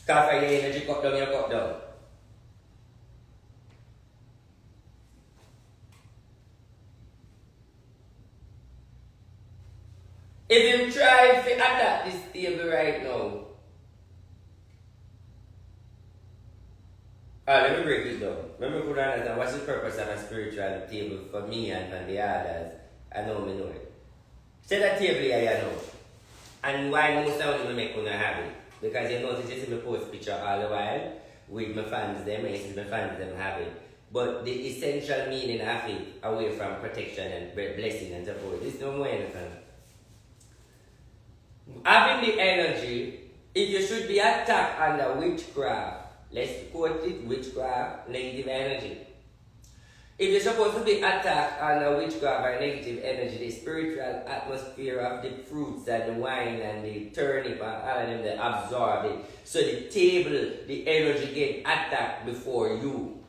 Cut for your energy, cut down your cut down. If you try to attack this table right now, let me break this down. Let me put on what's the purpose of a spiritual table for me and for the others. I know it. Say that table here, you know. And why most of them make me have it? Because you notice you see me post picture all the while with my fans them, and you see my fans them have it. But the essential meaning of it, away from protection and blessing and so forth, is no more anything. Having the energy, if you should be attacked under witchcraft, let's quote it, witchcraft, negative energy. If you're supposed to be attacked under witchcraft or negative energy, the spiritual atmosphere of the fruits and the wine and the turnip and all of them, they absorb it. So the table, the energy get attacked before you.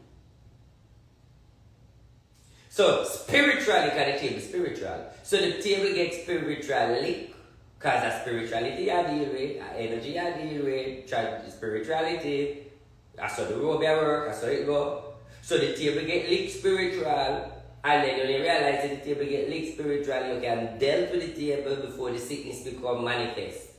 So spiritually, because the table is spiritual. So the table gets spiritually. Because of spirituality I deal with, energy I deal with, spirituality. I saw the robe I work, I saw it go. So the table get licked spiritual, and then when you realize that the table get licked spiritual, you can deal with the table before the sickness become manifest.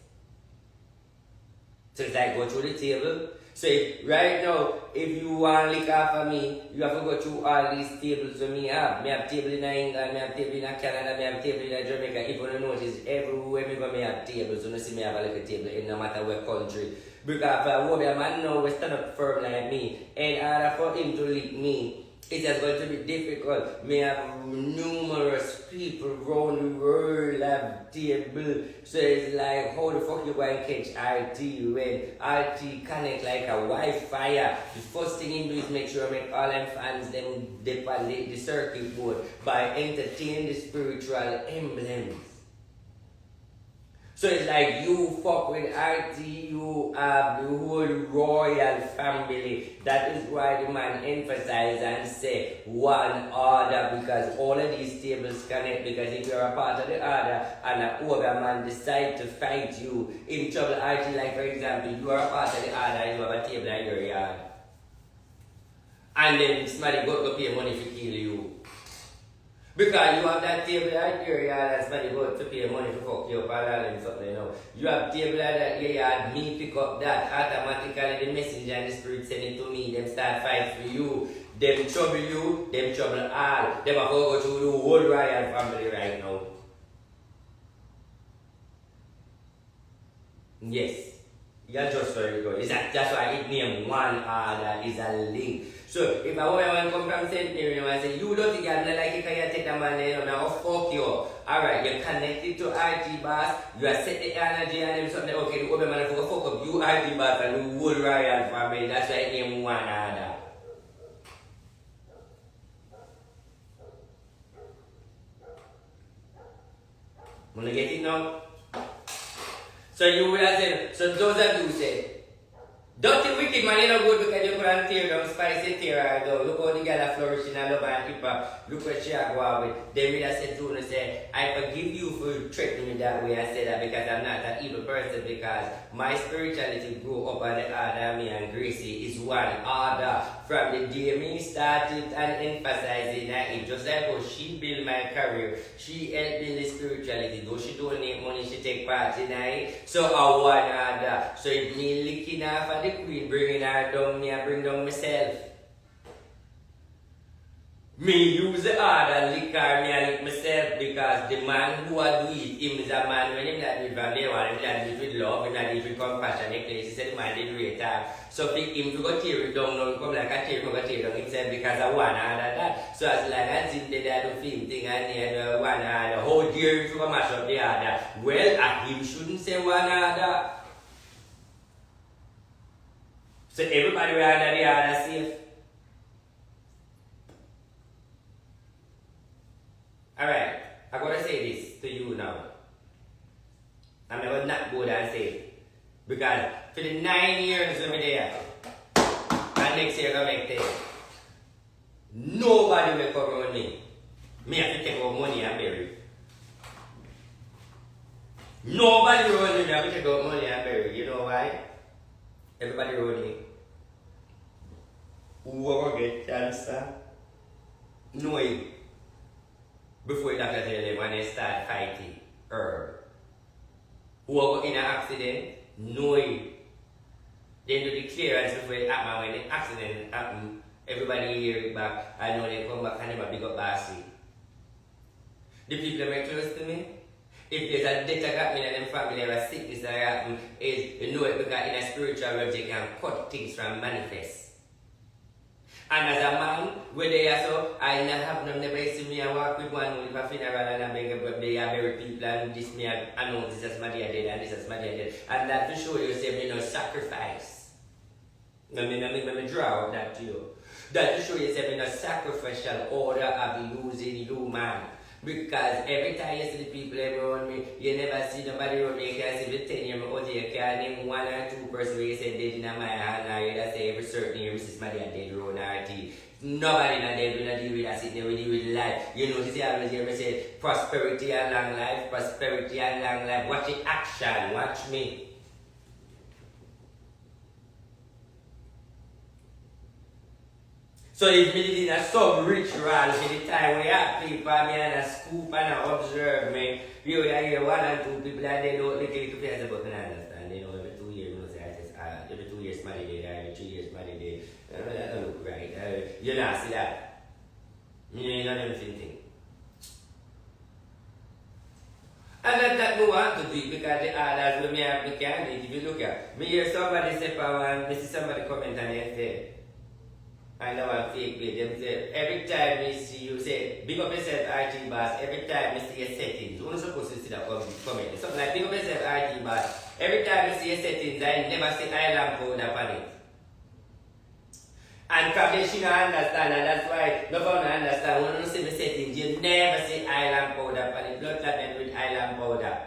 So it's like go through the table. So if, right now, if you want to lick off of me, you have to go through all these tables that me have. Me have table in England, me have table in Canada, me have table in Jamaica. If you don't notice, everywhere me go, me have tables. You don't see me have a little table in no matter what country. Because if a warrior man now will stand up firm like me, in order for him to lick me, it is going to be difficult. Me have numerous people around the world have table. So it's like, how the fuck you going to catch RT when RT connect like a Wi-Fi? The first thing you do is make sure I make all them fans them dip on the circuit board by entertaining the spiritual emblems. So it's like you fuck with RT, you have the whole royal family. That is why the man emphasize and say one order, because all of these tables connect. Because if you're a part of the order and an older man decide to fight you in trouble, RT, like for example, you are a part of the order and you have a table in your yard. And then somebody got to pay money to kill you. Because you have that table at your yard and somebody go to pay money to fuck you up and something, you know. You have table at your yard, me pick up that, automatically the messenger and the spirit send it to me, them start fight for you. Them trouble you, them trouble all. Them have to go through the whole royal family right now. Yes. Yeah, just very good. That's why it named one order is a link. So if a woman come from St. Mary and say, you don't think I'm not like it because you take the man there, now fuck you. Alright, you're connected to RTBOSS, you are set the energy and them something, okay, the woman man fuck up you RTBOSS and the whole royal family. That's why it named one order. Wanna get it now? So you will have said, so those of you say, Dirty wicked man, you know good because you couldn't tear down, spicy tear her down. Look how the girl are flourishing and love and hip hop. Look what she are going with. David has said to her, say, I forgive you for treating me that way. I said that because I'm not an evil person, because my spirituality grew up on the order me and Gracie is one order. From the day me started and emphasizing that it just like how she built my career, she helped build the spirituality. Though she don't need money, she take part in it. So I one order. So if me licking off of the queen, bringing her down, me I bring down myself. Me use the order, lick her, me I lick myself, because the man who I do it, him is a man when him not do it from day one, him not do it with love, him not do it with compassion, he said the man did great time. So for him to go tear it down, now come like a tear, go tear down himself because I want order that. So as long as him did the film thing and he had one order, how dare you to go mash up the order? Well, him shouldn't say one order. So everybody will under the order safe. Alright, I'm going to say this to you now. I'm not good and say it. Because for the 9 years over there, and next year I'm going to make 10, nobody will come around me. Me have to take out money and bury it. Nobody around me have to take out money and bury it. You know why? Everybody around me who will get cancer, know it before the doctor tell them when they start fighting herb. Who will go in an accident, know it. Then do the clearance before it happen. When the accident happen, everybody hear it back. I know they come back and they big up bossy. The people that are close to me, if there's a death that happen in them family or a sickness that happen, is you know it because in a spiritual realm they can cut things from manifest. And as a man, where they are so, I have them never see me. I walk with one with a funeral and I beg but they are very people and this me I know this is my dear dead and this is my dear dead. And that to show you say me no sacrifice. Let me draw that to you. That to show you say me no sacrificial order of using you man. Because every time you see the people around me, you never see nobody around me. You can see the 10-year-old, you can name 1 or 2 persons where you say dead in my hand, or you say every certain year, Mrs. Maria dead around RT. Nobody not dead, we not deal with that, sit there, we deal with life. You know, you see, I always hear me say, prosperity and long life, prosperity and long life. Watch the action, watch me. So if me did in some ritual for the time we have people me and a scoop and observe me, you hear 1 and 2 people and they don't look little face about me understand. They know every 2 years, you know, say, every 2 years money day, every 3 years money day. That don't look right. You know, see that. You know, anything thing. And that we want to do because the others when me have the candidate, if you look at me hear somebody say me see somebody comment and they say, I know I'm fake with them say, every time we see you say, big up yourself RTBOSS, every time we see your settings, you're not supposed to see that comment. Something like big up yourself RTBOSS, every time we see your settings, I never see island powder on it. And probably she don't understand, and that's why nobody don't understand. When you see the settings, you never see island powder on it. Blood clot with island powder.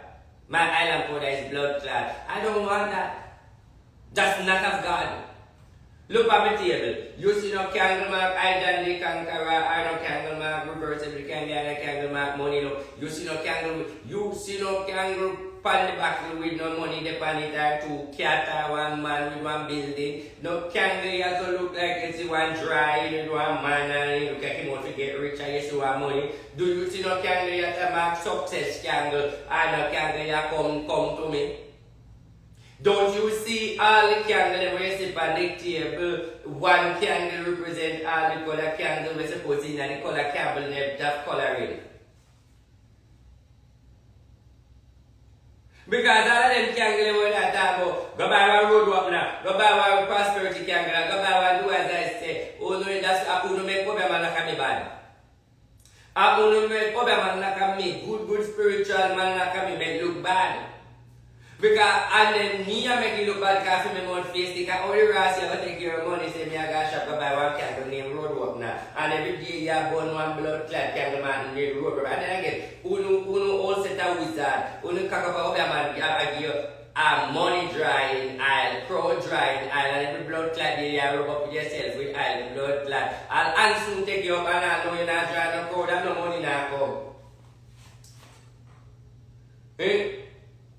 My island powder is blood clot. I don't want that. That's not of God. Look at the table. You see no candle mark, I done the conqueror, I no candle mark, reverse every candle, I no candle mark, money no. You see no candle pan the back with no money, the pan it are 2 cat or 1 man with 1 building. No candle you also look like it's one dry, you 1 man and you look like him want to get rich and you see 1 money. Do you see no candle you have mark success candle, I no candle you come to me? Don't you see all the candles where you sit on the table? 1 candle represents all the color candles we're supposed in and the color cabinet that coloring. Because all of them candles we're not talking about, go buy 1 road walk now, go buy 1 prosperity candle, go buy 1 do as I say. Oh no, that's who make problem like me bad. Who make problem like me, good spiritual man like me make look bad. Because and then me I make it look bad because I feel my face because all the rest you have to take your money say me I got shop go buy 1 candle name road walk now. And every day you burn 1 blood clot candle man name road walk. And then again, who all set a wizard, who cock up a man I give money drying aisle, crow drying aisle, and I'll soon take you up and I know you're not trying to code and no money now come.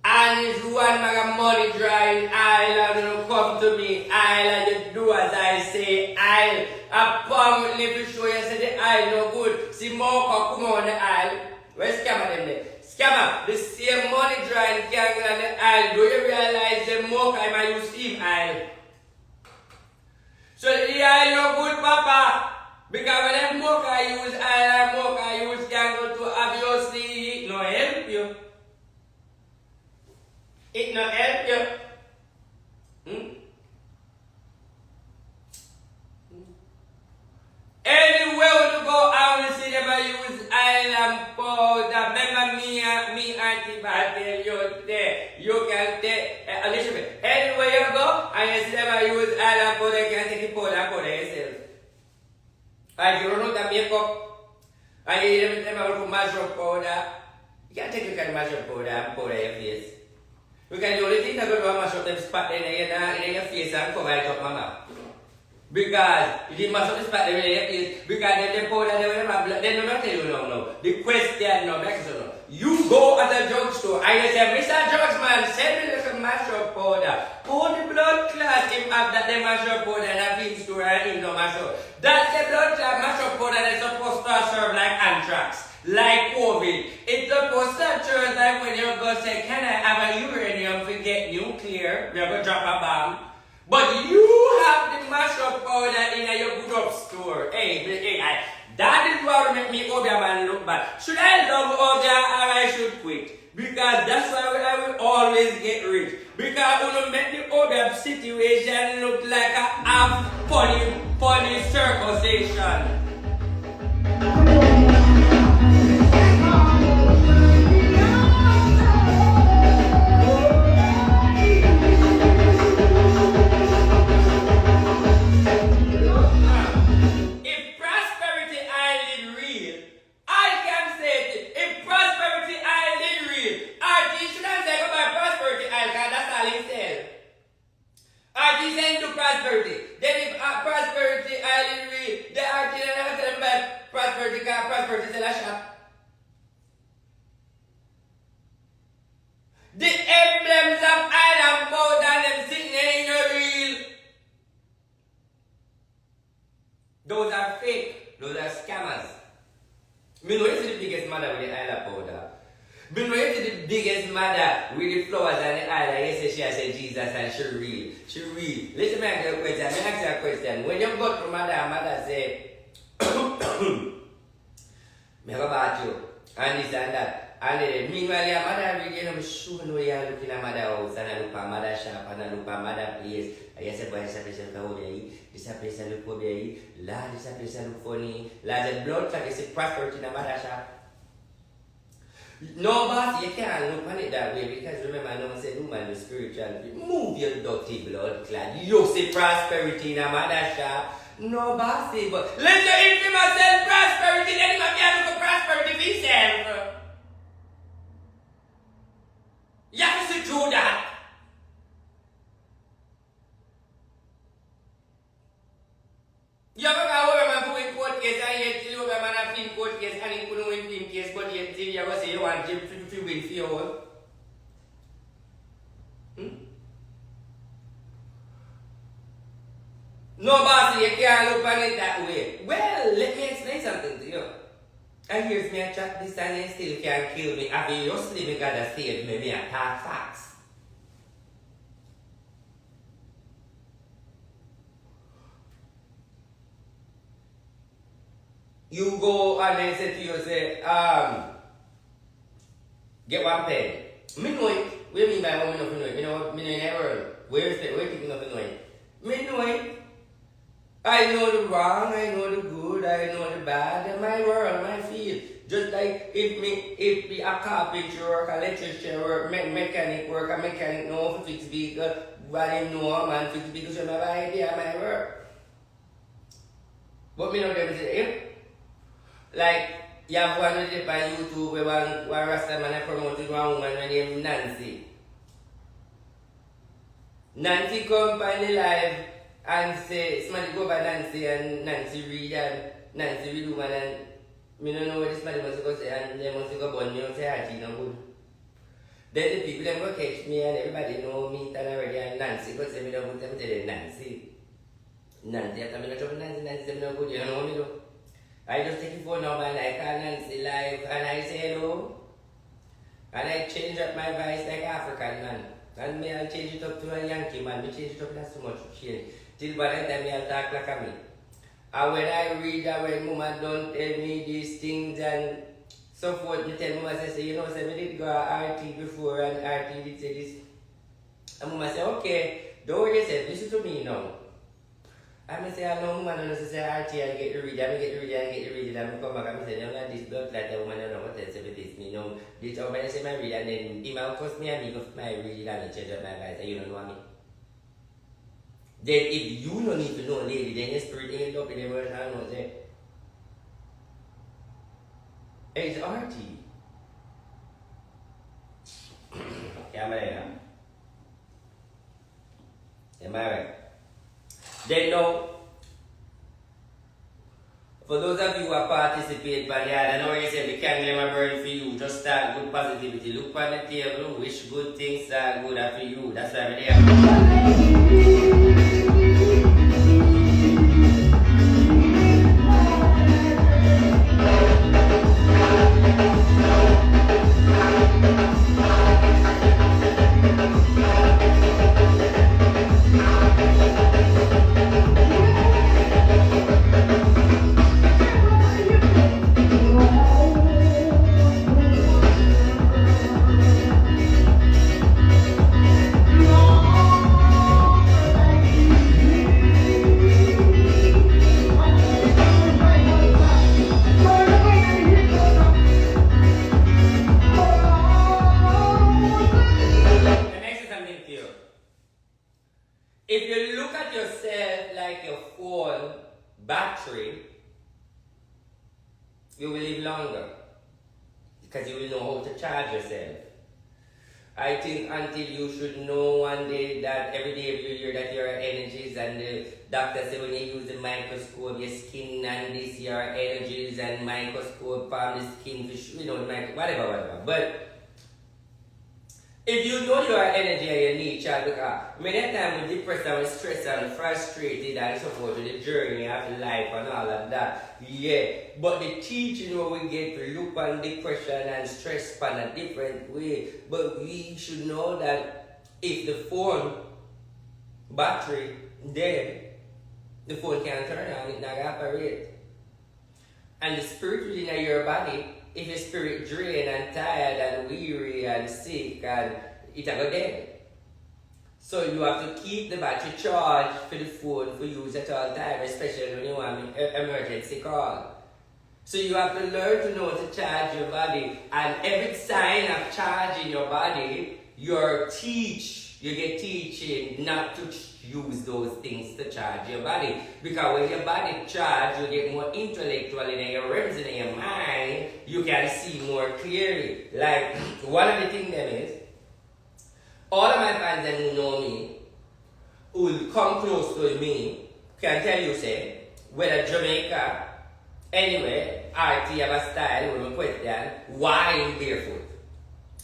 And it's one man money drawing I'll you come to me, I'll you do as I say, I'll apparently to show you say the aisle no good. See more come on the aisle. Where's scammer them there? Scammer, the same money drawing can on the aisle. Do you realize the more I might use him aisle? So the aisle no good, Papa. Because when them more I use aisle and more I use can go to obviously it no help you. It no help you. Anywhere you go, I will see them use island powder. Remember me RTBOSS tell you there. You can take, listen me. Anywhere you go, and you see them use island powder, you can take the powder and powder yourself. And you run out the makeup, and you hear them put mushroom powder. You can take the mushroom powder and powder your face. You can do the thing that go to mash up them spot in your face and cover it up, mama. Because if you mash up the spot in your face, because they powder they will have blood, they do not tell you no. The question no, next no. You go at the drugstore and you say, Mr. Drugsman, send me some mash up powder. All the blood clot him have that they mash up powder in a film store and him no mash up. That's the blood clot mash up powder that's supposed to serve like anthrax. Like COVID, it's supposed to turn like when you go say, can I have a uranium to get nuclear? You're going to drop a bomb. But you have the mashup powder in your good up store. Hey, that is what will make me Obia man look bad. Should I love Obia or I should quit? Because that's why I will always get rich. Because when you make the Obia situation look like a half funny circumcision. Then if prosperity island real, the RT never tell them about prosperity because prosperity sell a shop. The emblems of island powder them sitting there in your real. Those are fake. Those are scammers. Me know it's the biggest mother with the island powder. Me know it's the biggest mother with the flowers and the island. You say she has said Jesus and she real. She real. Listen me ask you a question. Me ask you a question. When you go to mother and mother say, me go about you and this and that. And meanwhile your mother real, you know, me sure know you're looking at mother house and I look at mother shop and I look at mother place. And you say, boy, this place look over here. This place look over here. Lord, this place look funny. Lord, the blood clot is prosperity in a mother shop. No, boss, you can't look at it that way because remember, no one said woman is spiritual. Move your dirty blood clot. You see prosperity in a mother shop. No, bossy, but listen, if you must sell prosperity, then you must be able to prosperity for yourself. You have to see through that. You ever got over man to win court case and yet you over man a film court case and he couldn't win film case, but yet you ever say you want him to win for your own? No, boss, you can't look at it that way. Well, let me explain something to you. And here's me a chat this and you still can't kill me. Obviously, me gotta save me, me a talk facts. You go and then say to you, say, get one pen. Me know it. What do you mean by what me know it? Me know in the world. Where you think know it? Me know it. I know the wrong, I know the good, I know the bad, in my world, my field. Just like if me a carpenter work, a electrician work, mechanic work, a mechanic know how to fix vehicle, but him know a man fix vehicle, so I have an idea of my work. But me know them say, like, you have one on YouTube where one Rasta man promoted one woman named Nancy. Nancy come by the live and say somebody go by Nancy and Nancy read and Nancy read woman and me don't know what this man must go say and they must go burn me and say Auntie no good. Then the people them go catch me and everybody know me and already and Nancy go say me no good, them tell them Nancy. Nancy after me no trouble Nancy say me no good, you don't know me though. I just take the phone number and I call Nancy live and I say hello. And I change up my voice like African man. And me I'll change it up to a Yankee man, me change it up not so much change. Till by the time I'll talk like a me. And when I read and when Mama don't tell me these things and so forth, me tell Mama say, you know, say me did go to RT before and RT did say this. And Mama say, okay, don't worry yourself, listen to me now. And I say, I know Mama don't say RT and get to read, and get to read and get to read, and I come back and I say, no, not this blood like the woman don't know what else with this. Me know, this how I say my read and then he might cost me and me go my read and change up my voice, and you don't know me. Then if you don't need to know lady, then your spirit ain't up in the world and knows it. It's RT. Am I right? Am I right? Then now, for those of you who are participate by the I know you say we can't let my burn for you, just start good positivity. Look on the table, wish good things are good for you. That's why we're there. If you look at yourself like your phone battery, you will live longer because you will know how to charge yourself. I think until you should know one day that every day of your year that your energies and the doctor say when you use the microscope, your skin and this, your energies and microscope from the skin, you know, whatever. But if you know your energy and your need, child, because many times we're depressed and we're stressed and frustrated and so forth with the journey of life and all of that. Yeah. But the teaching where we get to look on depression and stress in a different way. But we should know that if the phone battery dead, the phone can't turn on, it not gonna operate. And the spirit within your body, if your spirit drained and tired and weary and sick and it will go dead. So you have to keep the battery charged for the phone for use at all times, especially when you want an emergency call. So you have to learn to know to charge your body, and every sign of charging your body, you get teaching not to use those things to charge your body. Because when your body charged, you get more intellectual in your ribs and in your mind, you can see more clearly. Like, one of the things them is, all of my fans that who know me, who will come close to me, can tell you, say, whether Jamaica, anyway, RT have a style, when we question, why in barefoot?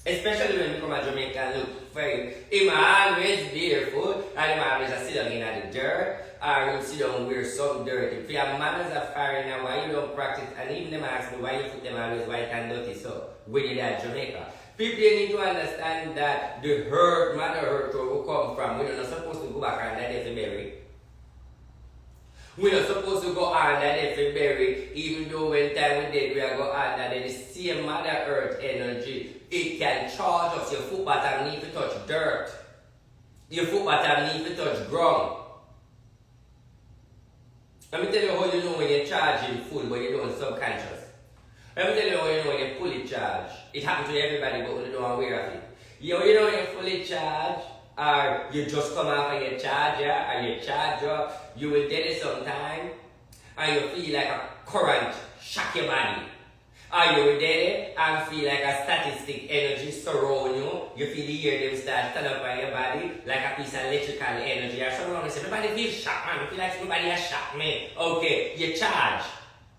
Especially when we come to Jamaica and look for him. Him always barefoot, and him always sit down in the dirt, or him sit down and wear something dirty. If you have manners of foreigner, why you don't practice? And even them ask me why you put them always white and dirty so when you're at Jamaica. People need to understand that the hurt, mother hurt where we come from, we're not supposed to go back on that if bury. We're not supposed to go on that if bury, even though when time we did, we are go on that the same mother earth energy. It can charge us. Your foot bottom need to touch dirt. Your foot bottom need to touch ground. Let me tell you how you know when you're charging full, but you're doing subconscious. Let me tell you how you know when you're fully charged. It happens to everybody, but we don't aware of it. You know when you're fully charged, or you just come off of your charger, or your charger, you will get it sometime, and you feel like a current shock your body. Are you there and feel like a statistic energy surround you? You feel the air them start stand up on your body like a piece of electrical energy. Or something wrong. Say, everybody feel shocked, man. You feel like somebody has shocked me. Okay, you charge.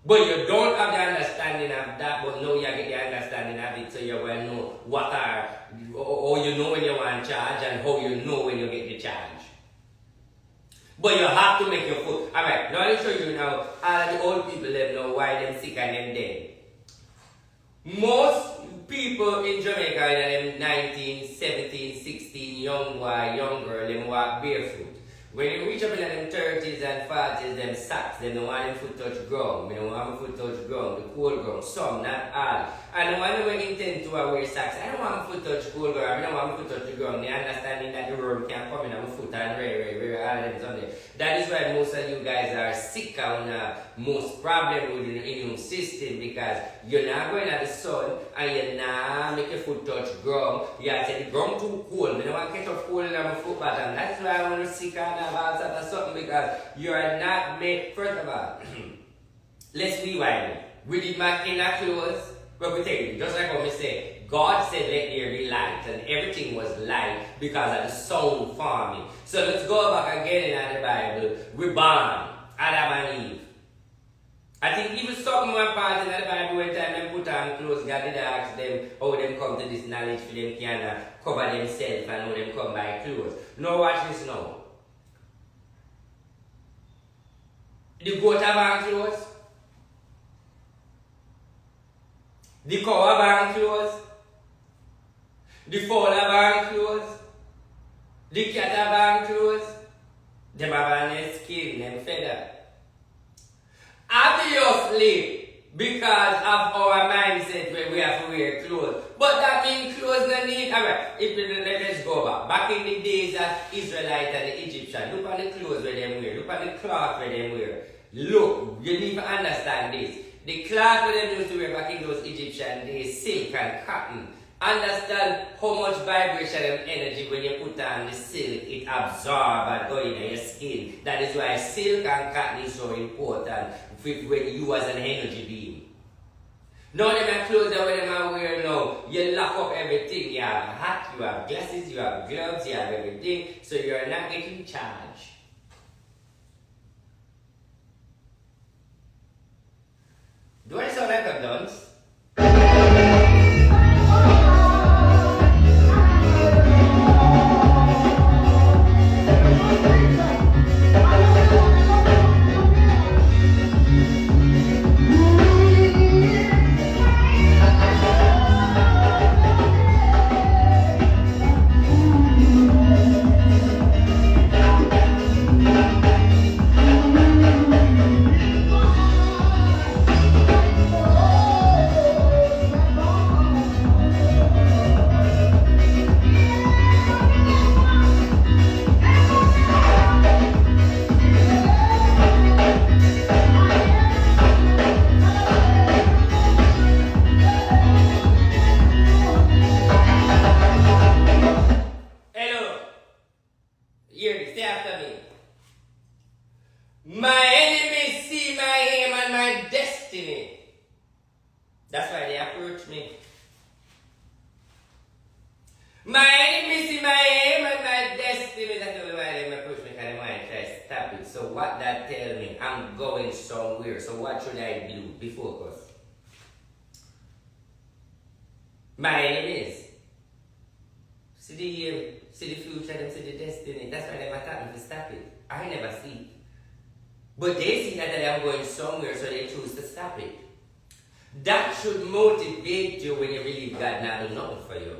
But you don't have the understanding of that, but now you get the understanding of it, so you will know what are, or you know when you want charge and how you know when you get the charge. But you have to make your foot. Alright, now I'll show you now, all the old people them know why them sick and them dead. Most people in Jamaica in them 19, 17, 16, young boy, young girl, them walk barefoot. When you reach up in them 30s and 40s, them socks, they don't want them foot touch ground. They don't want my foot touch ground, the cold ground. Some, not all. And the one who intend to wear socks, I don't want my foot touch cold ground, I don't want my foot touch the ground. They understanding that the worm can come in on my foot and all of them on there. That is why most of you guys are sick and most problem with the immune system, because you're not going at the sun and you're not make your foot touch ground. You have to say the ground too cold. I don't want to catch up cold in my foot bottom. That's why I want to sick and about something, because you are not made. First of all, let's rewind. We did my inner clothes, but we take it. Just like what we say, God said let there be light, and everything was light because of the sound forming. So let's go back again in the Bible. We're born, Adam and Eve. I think even something more part in the Bible when time them put on clothes, God did ask them how them come to this knowledge for them can cover themselves and how them come by clothes. Now watch this now. The goat have on clothes. The cow have on clothes. The fowl have on clothes. The cat have on clothes. Them have on their skin, them feather. Obviously, because of our mindset where we have to wear clothes. But that means clothes don't need. Alright, let's go back. Back in the days of Israelite and the Egyptian, look at the clothes where they wear. Look at the cloth where they wear. Look, you need to understand this. The cloth where they used to wear back in those Egyptian days, silk and cotton. Understand how much vibration and energy when you put on the silk, it absorbs and goes in your skin. That is why silk and cotton is so important when you as an energy being. Now them clothes that when them wear now, you lock up everything. You have a hat, you have glasses, you have gloves, you have everything. So you are not getting charged. Do I sound like a dunce? That's why they approach me. My enemy see my aim and my destiny. That's why they approach me, because they want to try to stop it. So what that tell me? I'm going somewhere. So what should I do? Be focused. My enemies. See the future, them see the destiny. That's why they attack me to stop it. I never see it. But they see that I am going somewhere, so they choose to stop it. That should motivate you when you believe God not do nothing for you.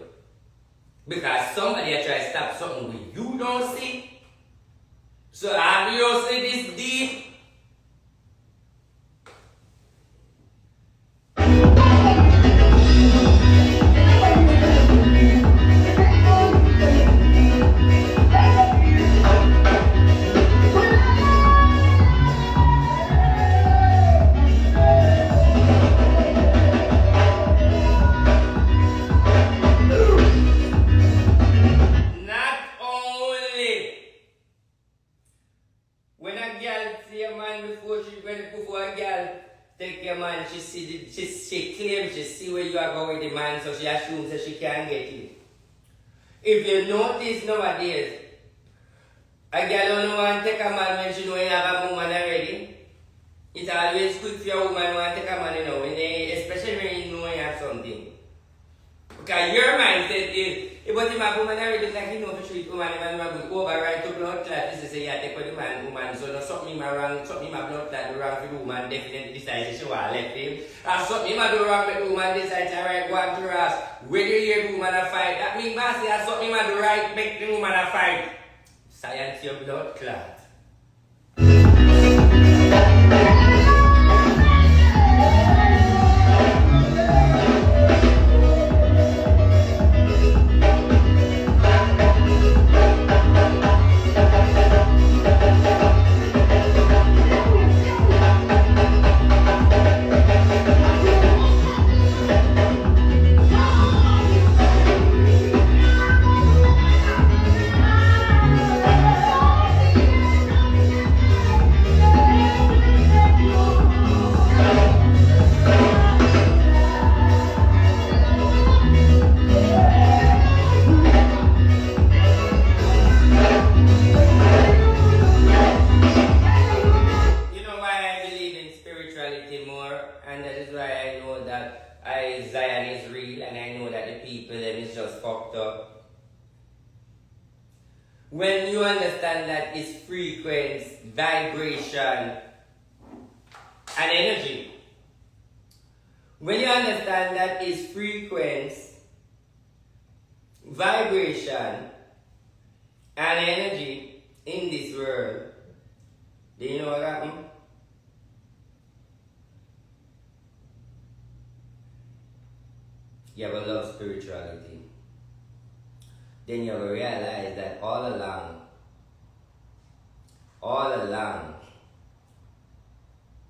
Because somebody try to stop something when you don't see. So obviously this deep. she assumes that she can get it. If you notice nowadays, a girl don't want to take a man when she know he have a woman already. It's always good for a woman want to take a man, you know, especially when you know you have something. Because your mindset is, if you have a woman already, it's like you know, if you treat woman, you have to override to blood clot. This is say you take for the man, woman, so no something wrong, something my blood clot do wrong for the woman, definitely decides she want to left him. And something do wrong with the woman, decides to right, go up to her ass. When you hear the woman a fight, that means bossy, and something do right, make the woman a fight. Science your blood clot. When you understand that it's frequency, vibration, and energy. When you understand that it's frequency, vibration, and energy in this world, do you know what happened? You have a love spirituality. Then you will realize that all along,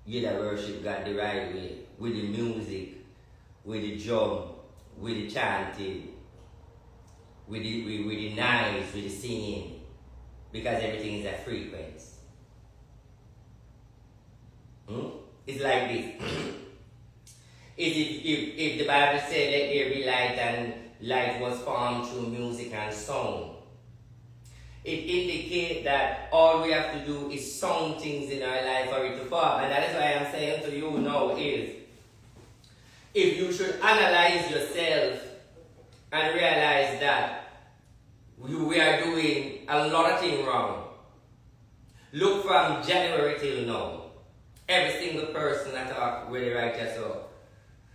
you that worship God the right way, with the music, with the drum, with the chanting, with the knives, with the singing, because everything is a frequency. It's like this. if the Bible said let there be light and light was formed through music and song, it indicates that all we have to do is song things in our life for it to form. And that is why I'm saying to you now is, if you should analyze yourself and realize that we are doing a lot of things wrong. Look from January till now. Every single person that talk with the righteous so.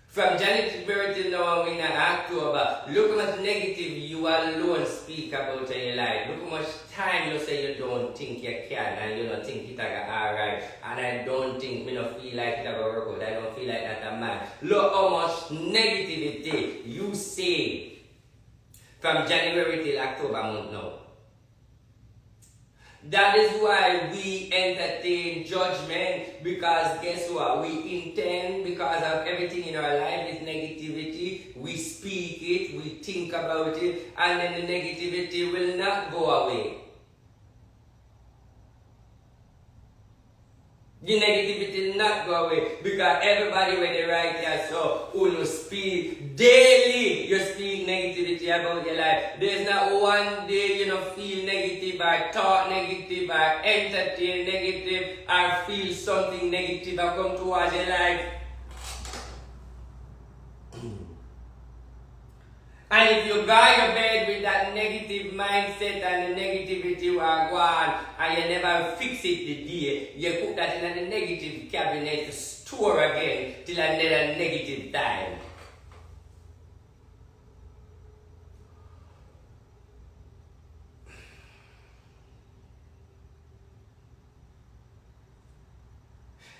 From January till now, we're in October. Look how much negative you alone speak about in your life. Look how much time you say you don't think you can and you don't think it's alright. And I don't think me don't feel like it's work out. I don't feel like that a man. Look how much negativity you say from January till October month now. That is why we entertain judgment, because guess what? We intend, because of everything in our life is negativity, we speak it, we think about it, and then the negativity will not go away. The negativity will not go away, because everybody when they write here, so you speak daily, you speak negativity about your life. There's not one day you don't feel negative or talk negative or entertain negative or feel something negative or come towards your life. And if you go your bed with that negative mindset and the negativity will go on and you never fix it the day, you put that in a negative cabinet to store again till another negative time.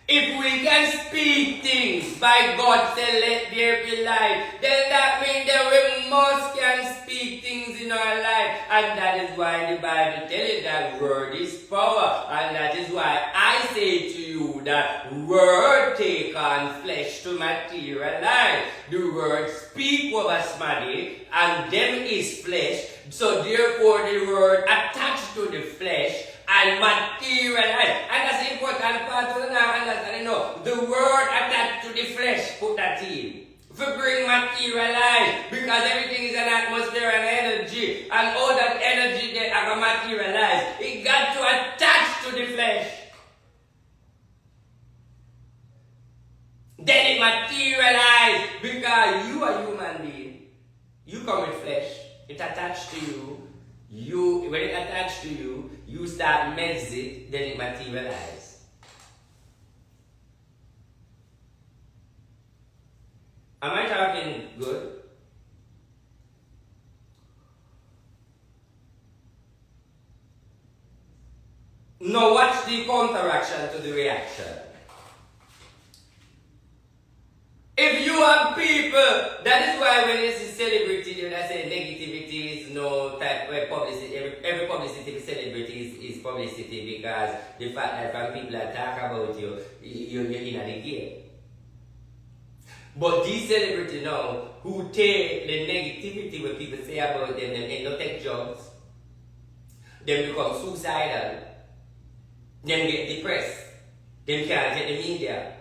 If we can speak things by God say let there be light, then that means that we must can speak things in our life. And that is why the Bible tells you that word is power. And that is why I say to you that word take on flesh to materialize. The word speak over somebody and them is flesh. So therefore the word attached to the flesh and materialize. And that's the important part to understand. The word attached to the flesh, put that in. for bring materialize, because everything is an atmosphere and energy, and all that energy they are going to materialize. It got to attach to the flesh. Then it materialized, because you are human being. You come with flesh. It attached to you. When it attached to you, you start mess it, then it materializes. Am I talking good? Now watch the counteraction to the reaction. If you have people, that is why when you see celebrity, they say negativity is no type of publicity. Every publicity for celebrity is publicity, because the fact that when people talk about you, you're in the game. But these celebrities now, who take the negativity when people say about them end up take jobs, them become suicidal, them get depressed, them can't get the media.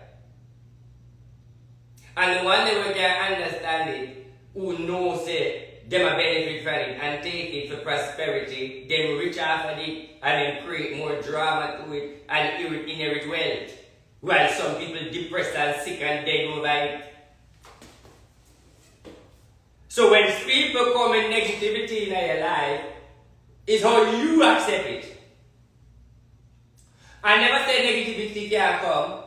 And the one that we can understand it, who knows it, them a benefit from it and take it for prosperity, them rich off of it and then create more drama to it and inherit wealth. While some people depressed and sick and dead over it. So when people come in negativity in your life, it's how you accept it. I never said negativity can't come.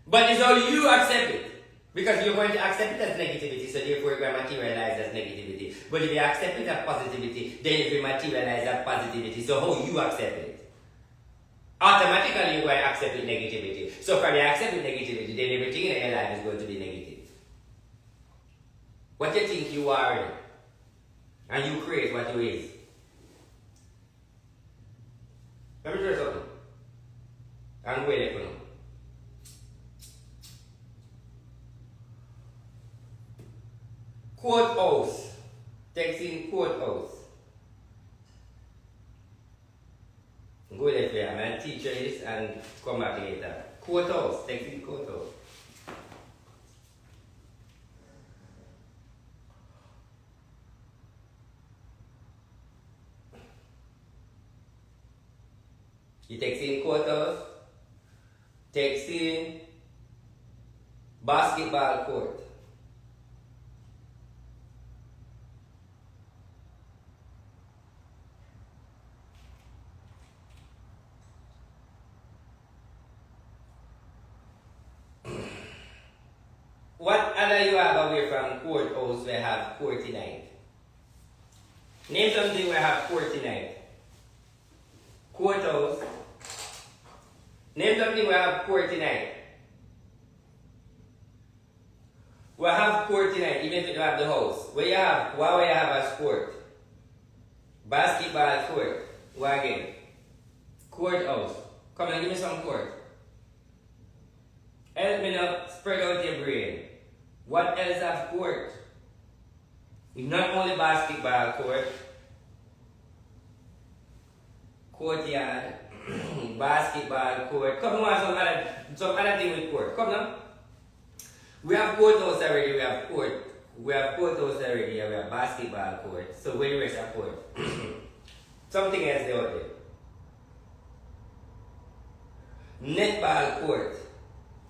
But it's how you accept it. Because you're going to accept it as negativity, so therefore you're going to materialize as negativity. But if you accept it as positivity, then it will materialize as positivity. So how you accept it? Automatically you're going to accept it negativity. So from you accept it negativity, then everything in your life is going to be negative. What you think you are, and you create what you is. Let me tell you something. I'm waiting for you. Courthouse. Text in courthouse. Go there for you. I'm going to teach you this and come back later. Courthouse. Text in courthouse. You text in courthouse. Text in basketball court. What other you have away from courthouse where have courty night? Name something where have courty night. Courthouse. Name something where have courty night. We have courty night, even if you don't have the house. Where you have, what you have as court? Basketball court. What again? Courthouse. Come on, give me some court. Help me now spread out your brain. What else have court? Not only basketball court, courtyard, basketball court. Come on, some other thing with court. Come now. We have courthouse already, we have courthouse already, we have basketball court. So where the rest of court? Something else there out there. Netball court.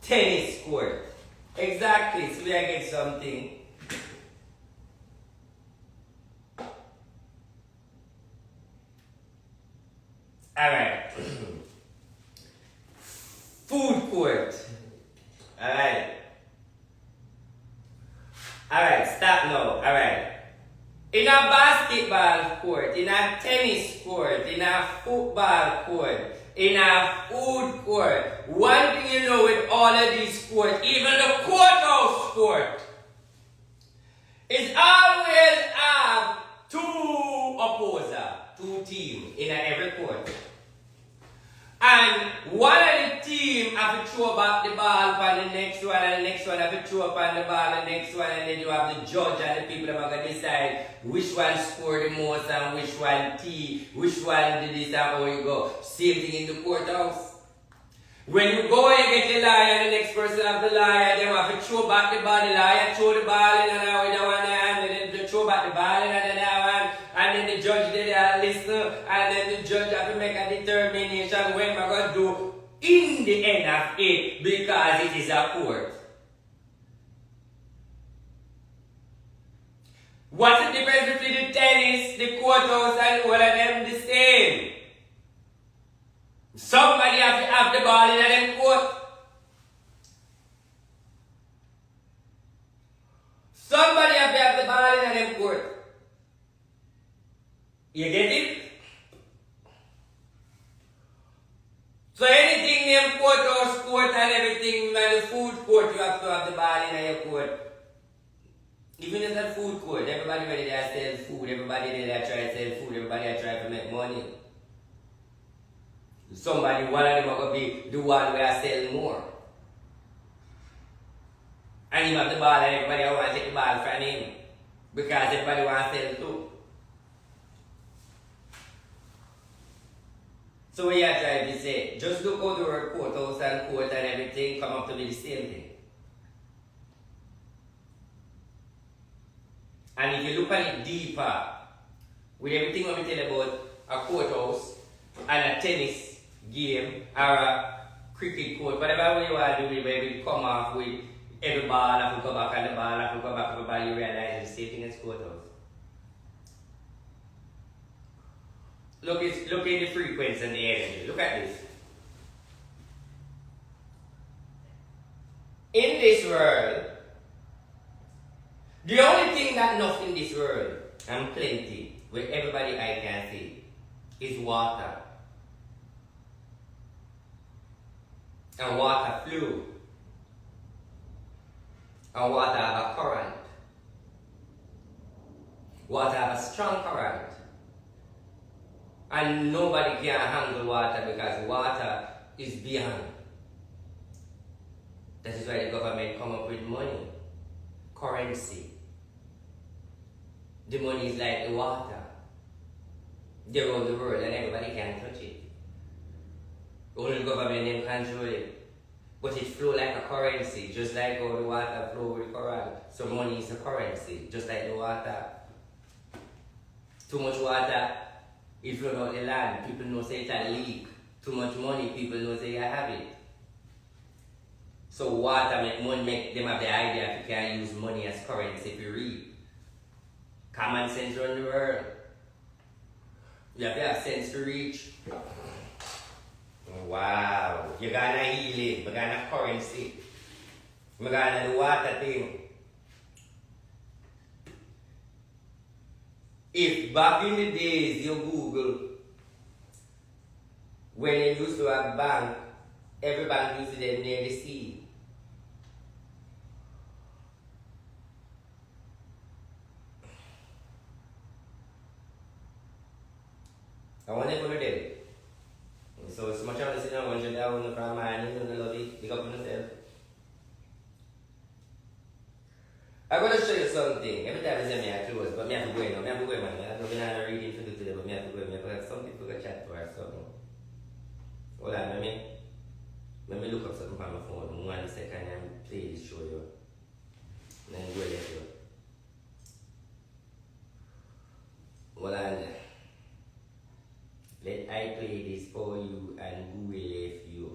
Tennis court. Exactly. So we are getting something. Alright. Food court. Alright. Alright, stop now. Alright. In a basketball court, in a tennis court, in a football court, in a food court, one thing you know with all of these courts, even the courthouse court, is always have two opposers, two teams in every court. And one of the team have to throw back the ball for the next one, and the next one have to throw up on the ball, and the next one, and then you have the judge and the people that are going to decide which one scored the most and which one which one did this and how you go. Same thing in the courthouse. When you go and get the liar, the next person have the liar, they have to throw back the ball, the liar throw the ball in and out with the one hand, and then they throw back the ball in and out, and then the judge did listen, and then the judge have to make a determination when we're going to do in the end of it, because it is a court. What's the difference between the tennis, the courthouse, and all of them the same? Somebody have to have the ball in them court. Somebody have to have the ball in them court. You get it? So anything named courthouse, court, and everything, like the food court, you have to have the ball in your court. Even in the food court, everybody ready there sell food, everybody there try to sell food, everybody there try to make money. Somebody, one of them are going to be the one where I sell more. And you have the ball and everybody want to take the ball from him. Because everybody wants to sell too. So what you are trying to say, just look how the word courthouse and court and everything come up to be the same thing. And if you look at it deeper, with everything what we tell about a courthouse and a tennis game or a cricket court, whatever way you want to do it, where we come off with every ball have to go back and the ball have to go back, everybody you realize it's the same thing as courthouse. Look at the frequency and the energy. Look at this. In this world, the only thing that enough in this world, and plenty, where everybody I can see, is water. And water flow. And water have a current. Water have a strong current. And nobody can handle water because water is beyond. That is why the government come up with money. Currency. The money is like the water. They run the world and everybody can touch it. Only the government can control it. But it flow like a currency, just like how the water flow with the current. So money is a currency, just like the water. Too much water, it flow out the land. People know say it's a leak. Too much money, people know say you have it. So water make money, make them have the idea if you can use money as currency if you read. Common sense run the world. You have to have sense to reach. Wow, you're gonna heal it, you're gonna currency. You're gonna do water thing. If back in the days you Google, when you used to have bank, every bank used to them near the sea. I want to go to them. So as much as I say, I want you down from my hand, you know, love it, pick up on yourself. I'm going to show you something. Every time I say me, I close, but I have to go in. I have to go in, man. I don't have a reading to do today, but I have to go in. I have something to chat to or something. Hold on, let me look up something on my phone. 1 second and play this show you. And then go let you. Hold on. Let I play this for you and Google it for you.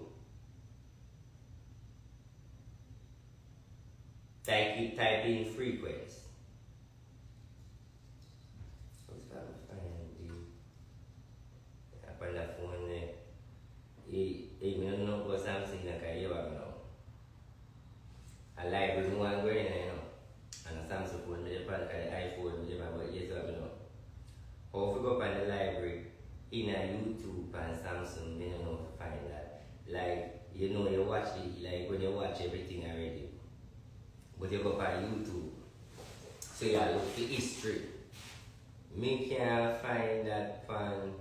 Type in frequency. What's that? Up on the phone there. I don't know what something like I ever know. A library one going you know. And a Samsung phone, the iPhone, but yes, I know. Or if you go up on the library, in a YouTube and Samsung, they don't know how to find that. Like, you know, you watch it, like when you watch everything already. But you go on YouTube, so you look for history. Me can't find that on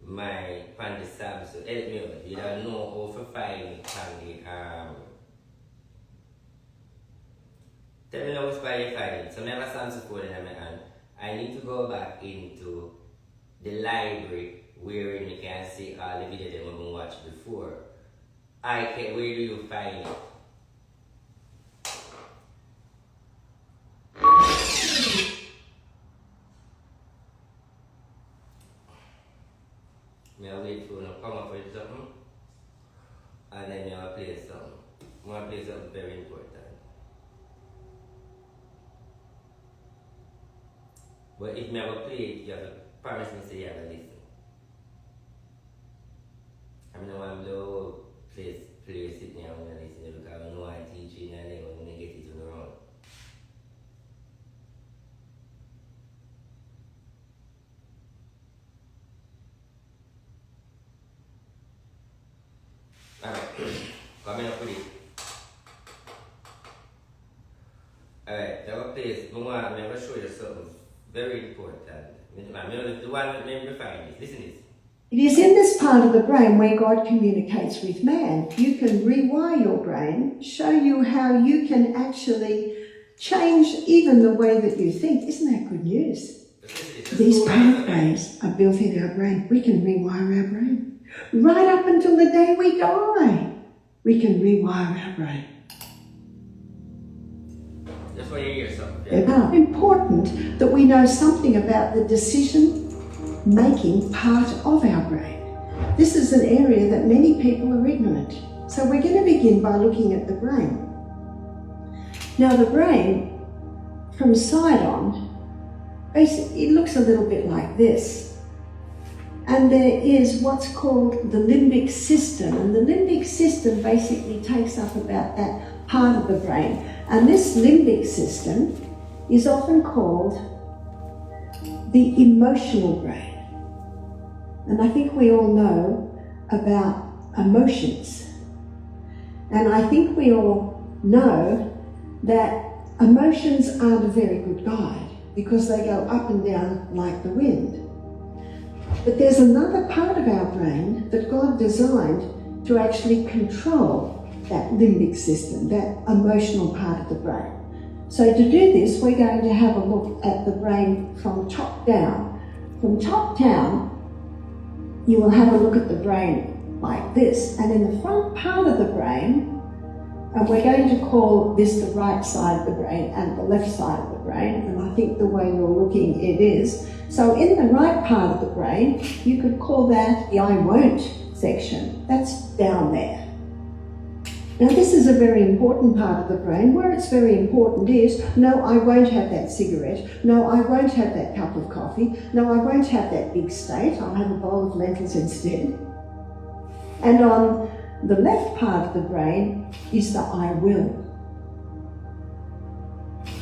the Samsung. Help me out. You don't know how to find it on the Tell me how to find it. So I have a Samsung phone in my hand. I need to go back into the library wherein you can see all the videos that we've watched before. Where do you find it? I'll wait for you to come up with something and then I'll play something. I'm going to play something very important. But if I never play it, you have to promise me to you have to listen. I mean, I'm low place sitting here and listen because I know I'm teaching and then I'm going to get it to the wrong. Alright, coming up with it. Alright, that was place. I'm going to show you something very important. The one that made me find this. Listen to this. It is in this part of the brain where God communicates with man. You can rewire your brain, show you how you can actually change even the way that you think. Isn't that good news? These pathways are built in our brain. We can rewire our brain. Right up until the day we die, we can rewire our brain. That's why you hear something. It's important that we know something about the decision-making part of our brain. This is an area that many people are ignorant. So we're going to begin by looking at the brain. Now the brain, from side on, basically it looks a little bit like this. And there is what's called the limbic system. And the limbic system basically takes up about that part of the brain. And this limbic system is often called the emotional brain. And I think we all know about emotions. And I think we all know that emotions aren't a very good guide because they go up and down like the wind. But there's another part of our brain that God designed to actually control that limbic system, that emotional part of the brain. So to do this, we're going to have a look at the brain from top down. From top down, you will have a look at the brain like this. And in the front part of the brain, and we're going to call this the right side of the brain and the left side of the brain, and I think the way you're looking it is. So in the right part of the brain, you could call that the I won't section. That's down there. Now this is a very important part of the brain. Where it's very important is, no, I won't have that cigarette. No, I won't have that cup of coffee. No, I won't have that big steak. I'll have a bowl of lentils instead. And on the left part of the brain is the I will.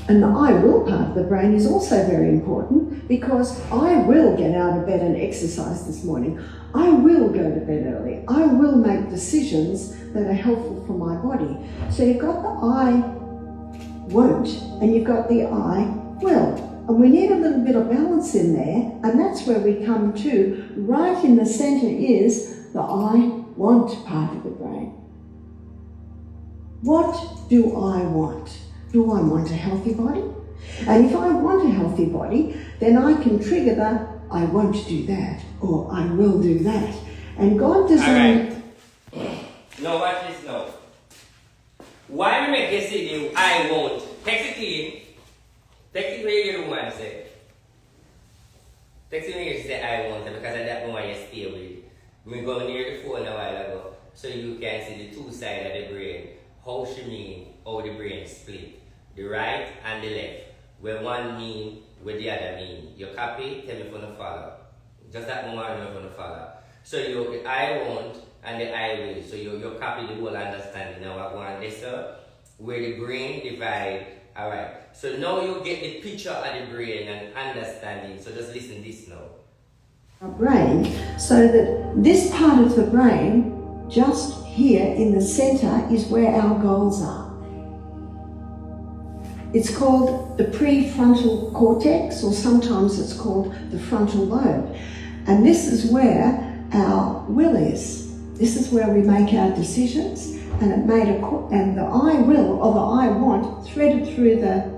And the I will part of the brain is also very important because I will get out of bed and exercise this morning. I will go to bed early. I will make decisions that are helpful for my body. So you've got the I won't and you've got the I will. And we need a little bit of balance in there, and that's where we come to. Right in the center is the I want part of the brain. What do I want? Do I want a healthy body? And if I want a healthy body, then I can trigger the I won't do that, or I will do that. And God designed... Alright. Now watch this now. Why we make you say the I won't? Text it in. Text it where you get the woman say. Text it when you say I won't, because at that moment you stay with it. We go near the phone a while ago, so you can see the two sides of the brain. How she mean, how the brain split. The right and the left. Where one mean, where the other mean. You copy, tell me from the follow. Just that moment I know from the follow. So you I want and the I will. So you copy the whole understanding. Now I want this where the brain divide. Alright. So now you get the picture of the brain and understanding. So just listen this now. Our brain, so that this part of the brain, just here in the center, is where our goals are. It's called the prefrontal cortex, or sometimes it's called the frontal lobe. And this is where our will is. This is where we make our decisions, and and the I will, or the I want, threaded through the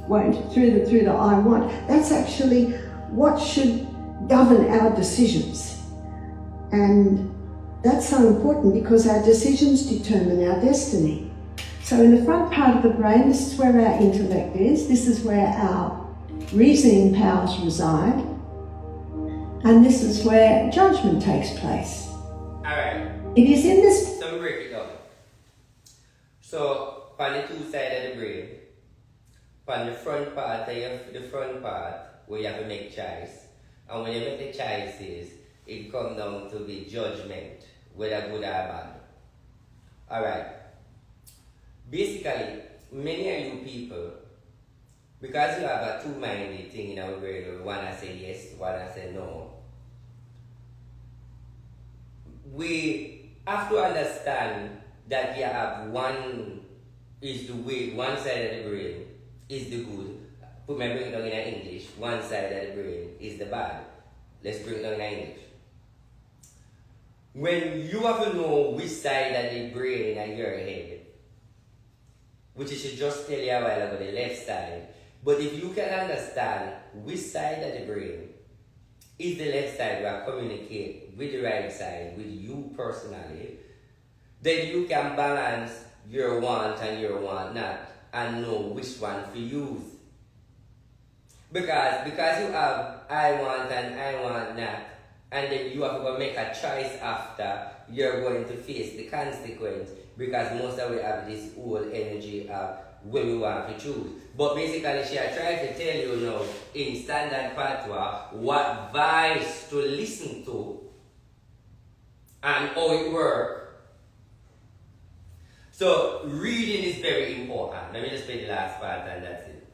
won't, through the I want. That's actually what should govern our decisions. And that's so important because our decisions determine our destiny. So in the front part of the brain, this is where our intellect is, this is where our reasoning powers reside, and this is where judgment takes place. Alright. It is in this... So we break it down. So, on the two sides of the brain, on the front part, where you have to make choice, and when you make the choices, it comes down to the judgment, whether good or bad. Alright. Basically, many of you people, because you have a two-minded thing in our brain, one I say yes, one I say no, we have to understand that you have one is the way, one side of the brain is the good. Put my brain down in English. One side of the brain is the bad. Let's bring it down in English. When you have to know which side of the brain in your head, which I should just tell you a while ago, the left side. But if you can understand which side of the brain is the left side where I communicate with the right side, with you personally, then you can balance your want and your want not and know which one to use. Because you have I want and I want not, and then you have to go make a choice after, you're going to face the consequence, because most of we have this whole energy of when we want to choose. But basically she had tried to tell you now in standard patois what voice to listen to and how it works. So reading is very important. Let me just play the last part and that's it.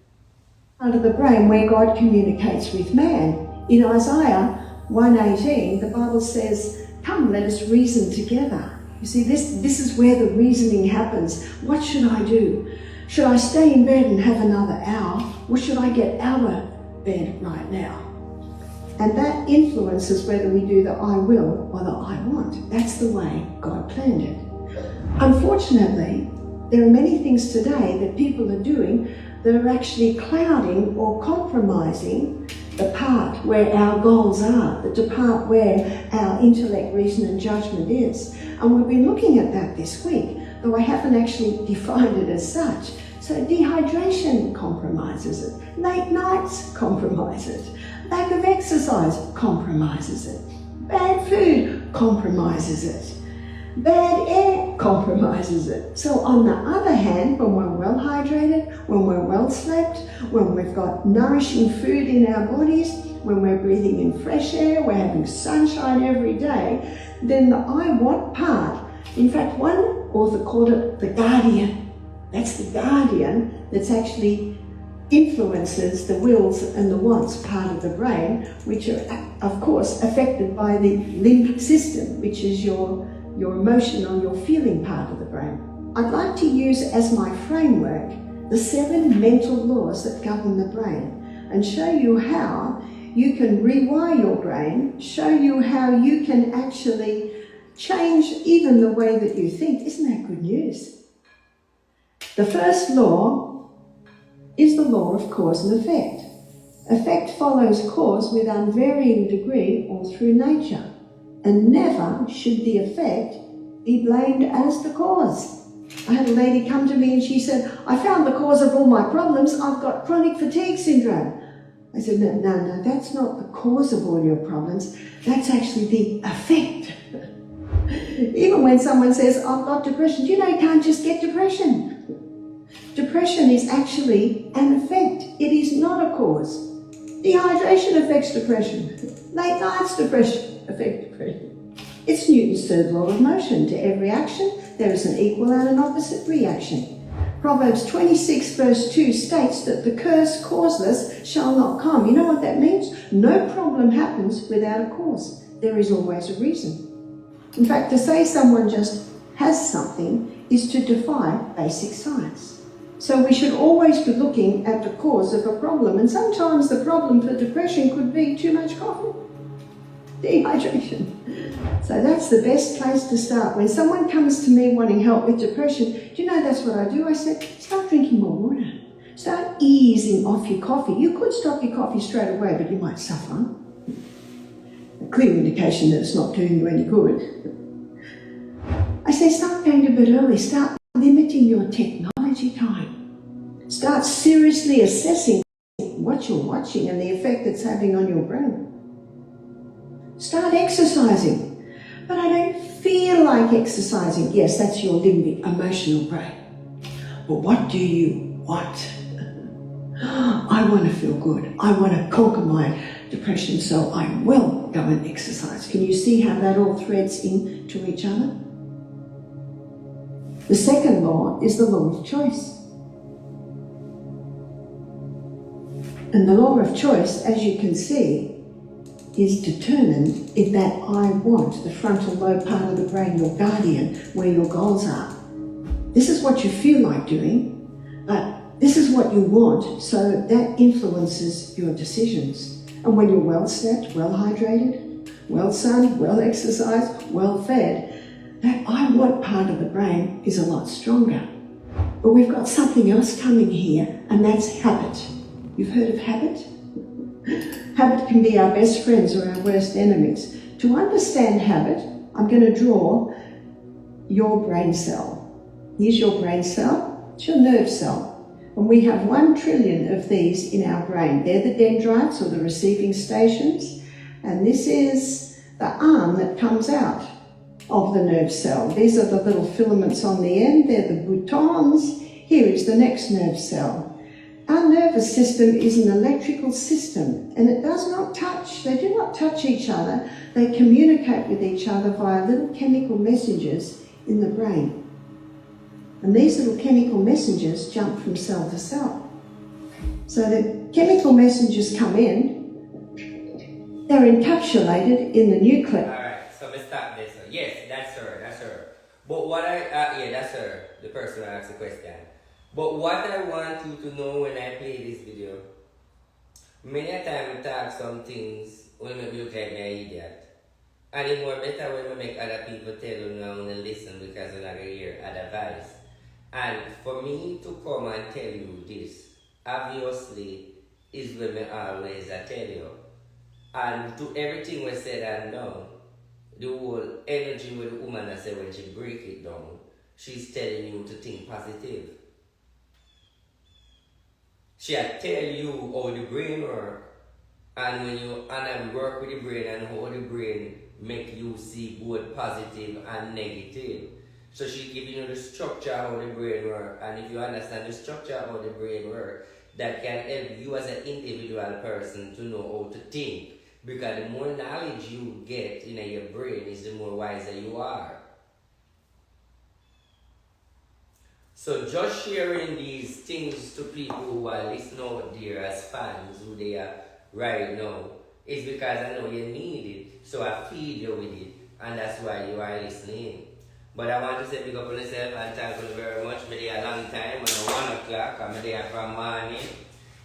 Part of the brain where God communicates with man. In Isaiah 1:18, the Bible says, "Come, let us reason together." You see, this is where the reasoning happens. What should I do? Should I stay in bed and have another hour, or should I get out of bed right now? And that influences whether we do the I will or the I want. That's the way God planned it. Unfortunately, there are many things today that people are doing that are actually clouding or compromising the part where our goals are, the part where our intellect, reason and judgment is. And we've been looking at that this week, though I haven't actually defined it as such. So dehydration compromises it, late nights compromise it, lack of exercise compromises it, bad food compromises it, bad air compromises it. So on the other hand, when we're well hydrated, when we're well slept, when we've got nourishing food in our bodies, when we're breathing in fresh air, we're having sunshine every day, then the I want part, in fact one author called it the guardian. That's the guardian that's actually influences the wills and the wants part of the brain, which are of course affected by the limbic system, which is your emotional, your feeling part of the brain. I'd like to use as my framework the 7 mental laws that govern the brain and show you how you can rewire your brain, show you how you can actually change even the way that you think. Isn't that good news? The first law is the law of cause and effect. Effect follows cause with unvarying degree all through nature, and never should the effect be blamed as the cause. I had a lady come to me and she said, "I found the cause of all my problems. I've got chronic fatigue syndrome." I said, no, that's not the cause of all your problems. That's actually the effect. Even when someone says, "I've got depression," do you know you can't just get depression? Depression is actually an effect. It is not a cause. Dehydration affects depression. Late nights depression affect depression. It's Newton's third law of motion. To every action, there is an equal and an opposite reaction. Proverbs 26 verse 2 states that the curse causeless shall not come. You know what that means? No problem happens without a cause. There is always a reason. In fact, to say someone just has something is to defy basic science. So we should always be looking at the cause of a problem. And sometimes the problem for depression could be too much coffee, dehydration. So that's the best place to start. When someone comes to me wanting help with depression, do you know that's what I do? I said, start drinking more water. Start easing off your coffee. You could stop your coffee straight away, but you might suffer. clear indication that it's not doing you any good. I say start going to bed early, start limiting your technology time. Start seriously assessing what you're watching and the effect it's having on your brain. Start exercising. But I don't feel like exercising. Yes, that's your limbic emotional brain. But what do you want? I want to feel good. I want to conquer my depression, so I will go and exercise. Can you see how that all threads into each other? The second law is the law of choice. And the law of choice, as you can see, is determined in that I want, the frontal lobe part of the brain, your guardian, where your goals are. This is what you feel like doing, but this is what you want, so that influences your decisions. And when you're well slept, well hydrated, well sunned, well exercised, well fed, that I want part of the brain is a lot stronger. But we've got something else coming here, and that's habit. You've heard of habit? Habit can be our best friends or our worst enemies. To understand habit, I'm going to draw your brain cell. Here's your brain cell, it's your nerve cell. And we have 1 trillion of these in our brain. They're the dendrites or the receiving stations. And this is the arm that comes out of the nerve cell. These are the little filaments on the end, they're the boutons. Here is the next nerve cell. Our nervous system is an electrical system and it does not touch, they do not touch each other, they communicate with each other via little chemical messages in the brain. And these little chemical messages jump from cell to cell. So the chemical messages come in, they're encapsulated in the nucleus. Alright, so let's stop this. Yes, that's her. But what yeah, that's her, the person who asked the question. But what I want you to know when I play this video, many a time I talk some things when I look like me an idiot. And it's more better when I make other people tell you now to listen because I'm not going to hear advice. And for me to come and tell you this, obviously, is when I always tell you. And to everything we said and done, the whole energy with the woman I said when she break it down, she's telling you to think positive. She'll tell you how the brain works, and when you work with the brain and how the brain make you see both positive and negative. So she's giving you the structure how the brain works, and if you understand the structure how the brain works, that can help you as an individual person to know how to think. Because the more knowledge you get in your brain is the more wiser you are. So just sharing these things to people who are listening out there as fans, who they are right now, is because I know you need it. So I feed you with it, and that's why you are listening. But I want to say big up on yourself and thank you very much. I'm there a long time, on 1 o'clock, I'm there from morning.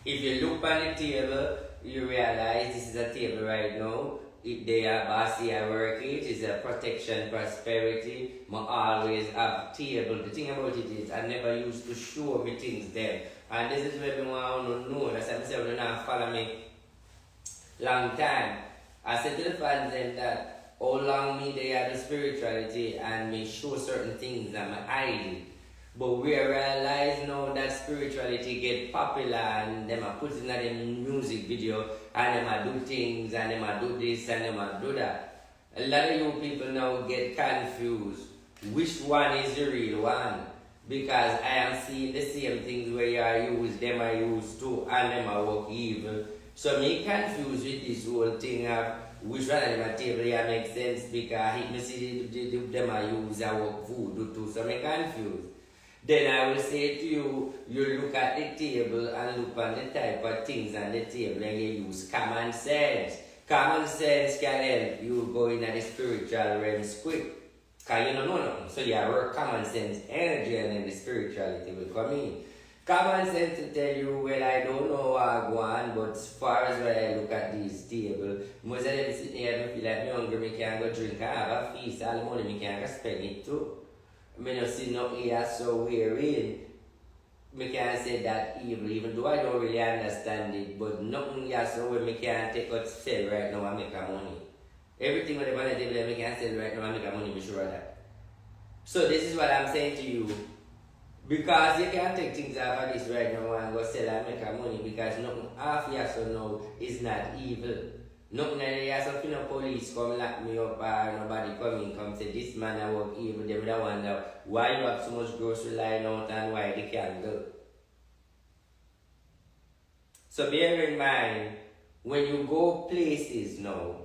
If you look on the table, you realize this is a table right now. If they are bossy, I work it. It's a protection, prosperity. I always have table. The thing about it is, I never used to show me things there. And this is what I want to know. That's why I say, you don't follow me long time. I said to the fans then that how long me they have the spirituality and me show certain things and I hide it. But we realize now that spirituality get popular and them are putting in a music video and them are do things and them are do this and them are do that. A lot of you people now get confused which one is the real one. Because I am seeing the same things where you are used, them are used too, and them are work evil. So me confused with this whole thing of which one of them are table here makes sense because if me see them are used and work voodoo too, so me confused. Then I will say to you, you look at the table and look on the type of things on the table and you use common sense. Common sense can help you go in the spiritual realms quick. Because you don't know nothing. So you work common sense energy and then the spirituality will come in. Common sense to tell you, well, I don't know what I go on, but as far as when I look at this table, most of them sitting here, I feel like me hungry, me can't go drink, I have a feast, all the money me can't go spend it too. I don't see nothing here so weary. I can't say that evil, even though I don't really understand it, but nothing here so where I can't take out sell right now and make a money. Everything on the table we can sell right now and make money, be sure of that. So this is what I'm saying to you. Because you can't take things off of this right now and go sell and make money because nothing half year so now is not evil. Nothing that you have something of police come lock me up or nobody come say this man I work evil. They would wonder why you have so much grocery lying out and why they can't go. So bear in mind, when you go places now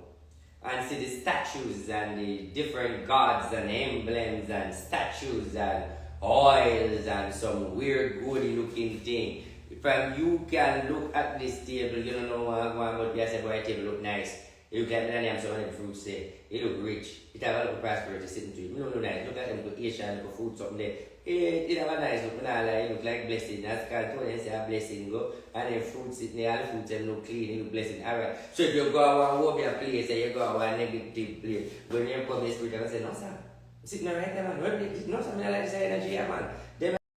and see the statues and the different gods and emblems and statues and oils and some weird goody looking thing, from you can look at this table, you don't know what you say, boy, table look nice. You look at the name some of the fruits there, it look rich. It have a lot of prosperity sitting to it. You don't know nice. Look at them good Asian good food something there. It have a nice look, it look like blessing. That's called when they say a blessing go. And then fruits sitting there, all the fruits them look clean, it look blessing. Alright. So if you go and walk your place and you go and a negative place, when you come in the spirit, you say, no sir, I'm sitting right there man. No sir, I like this energy here man.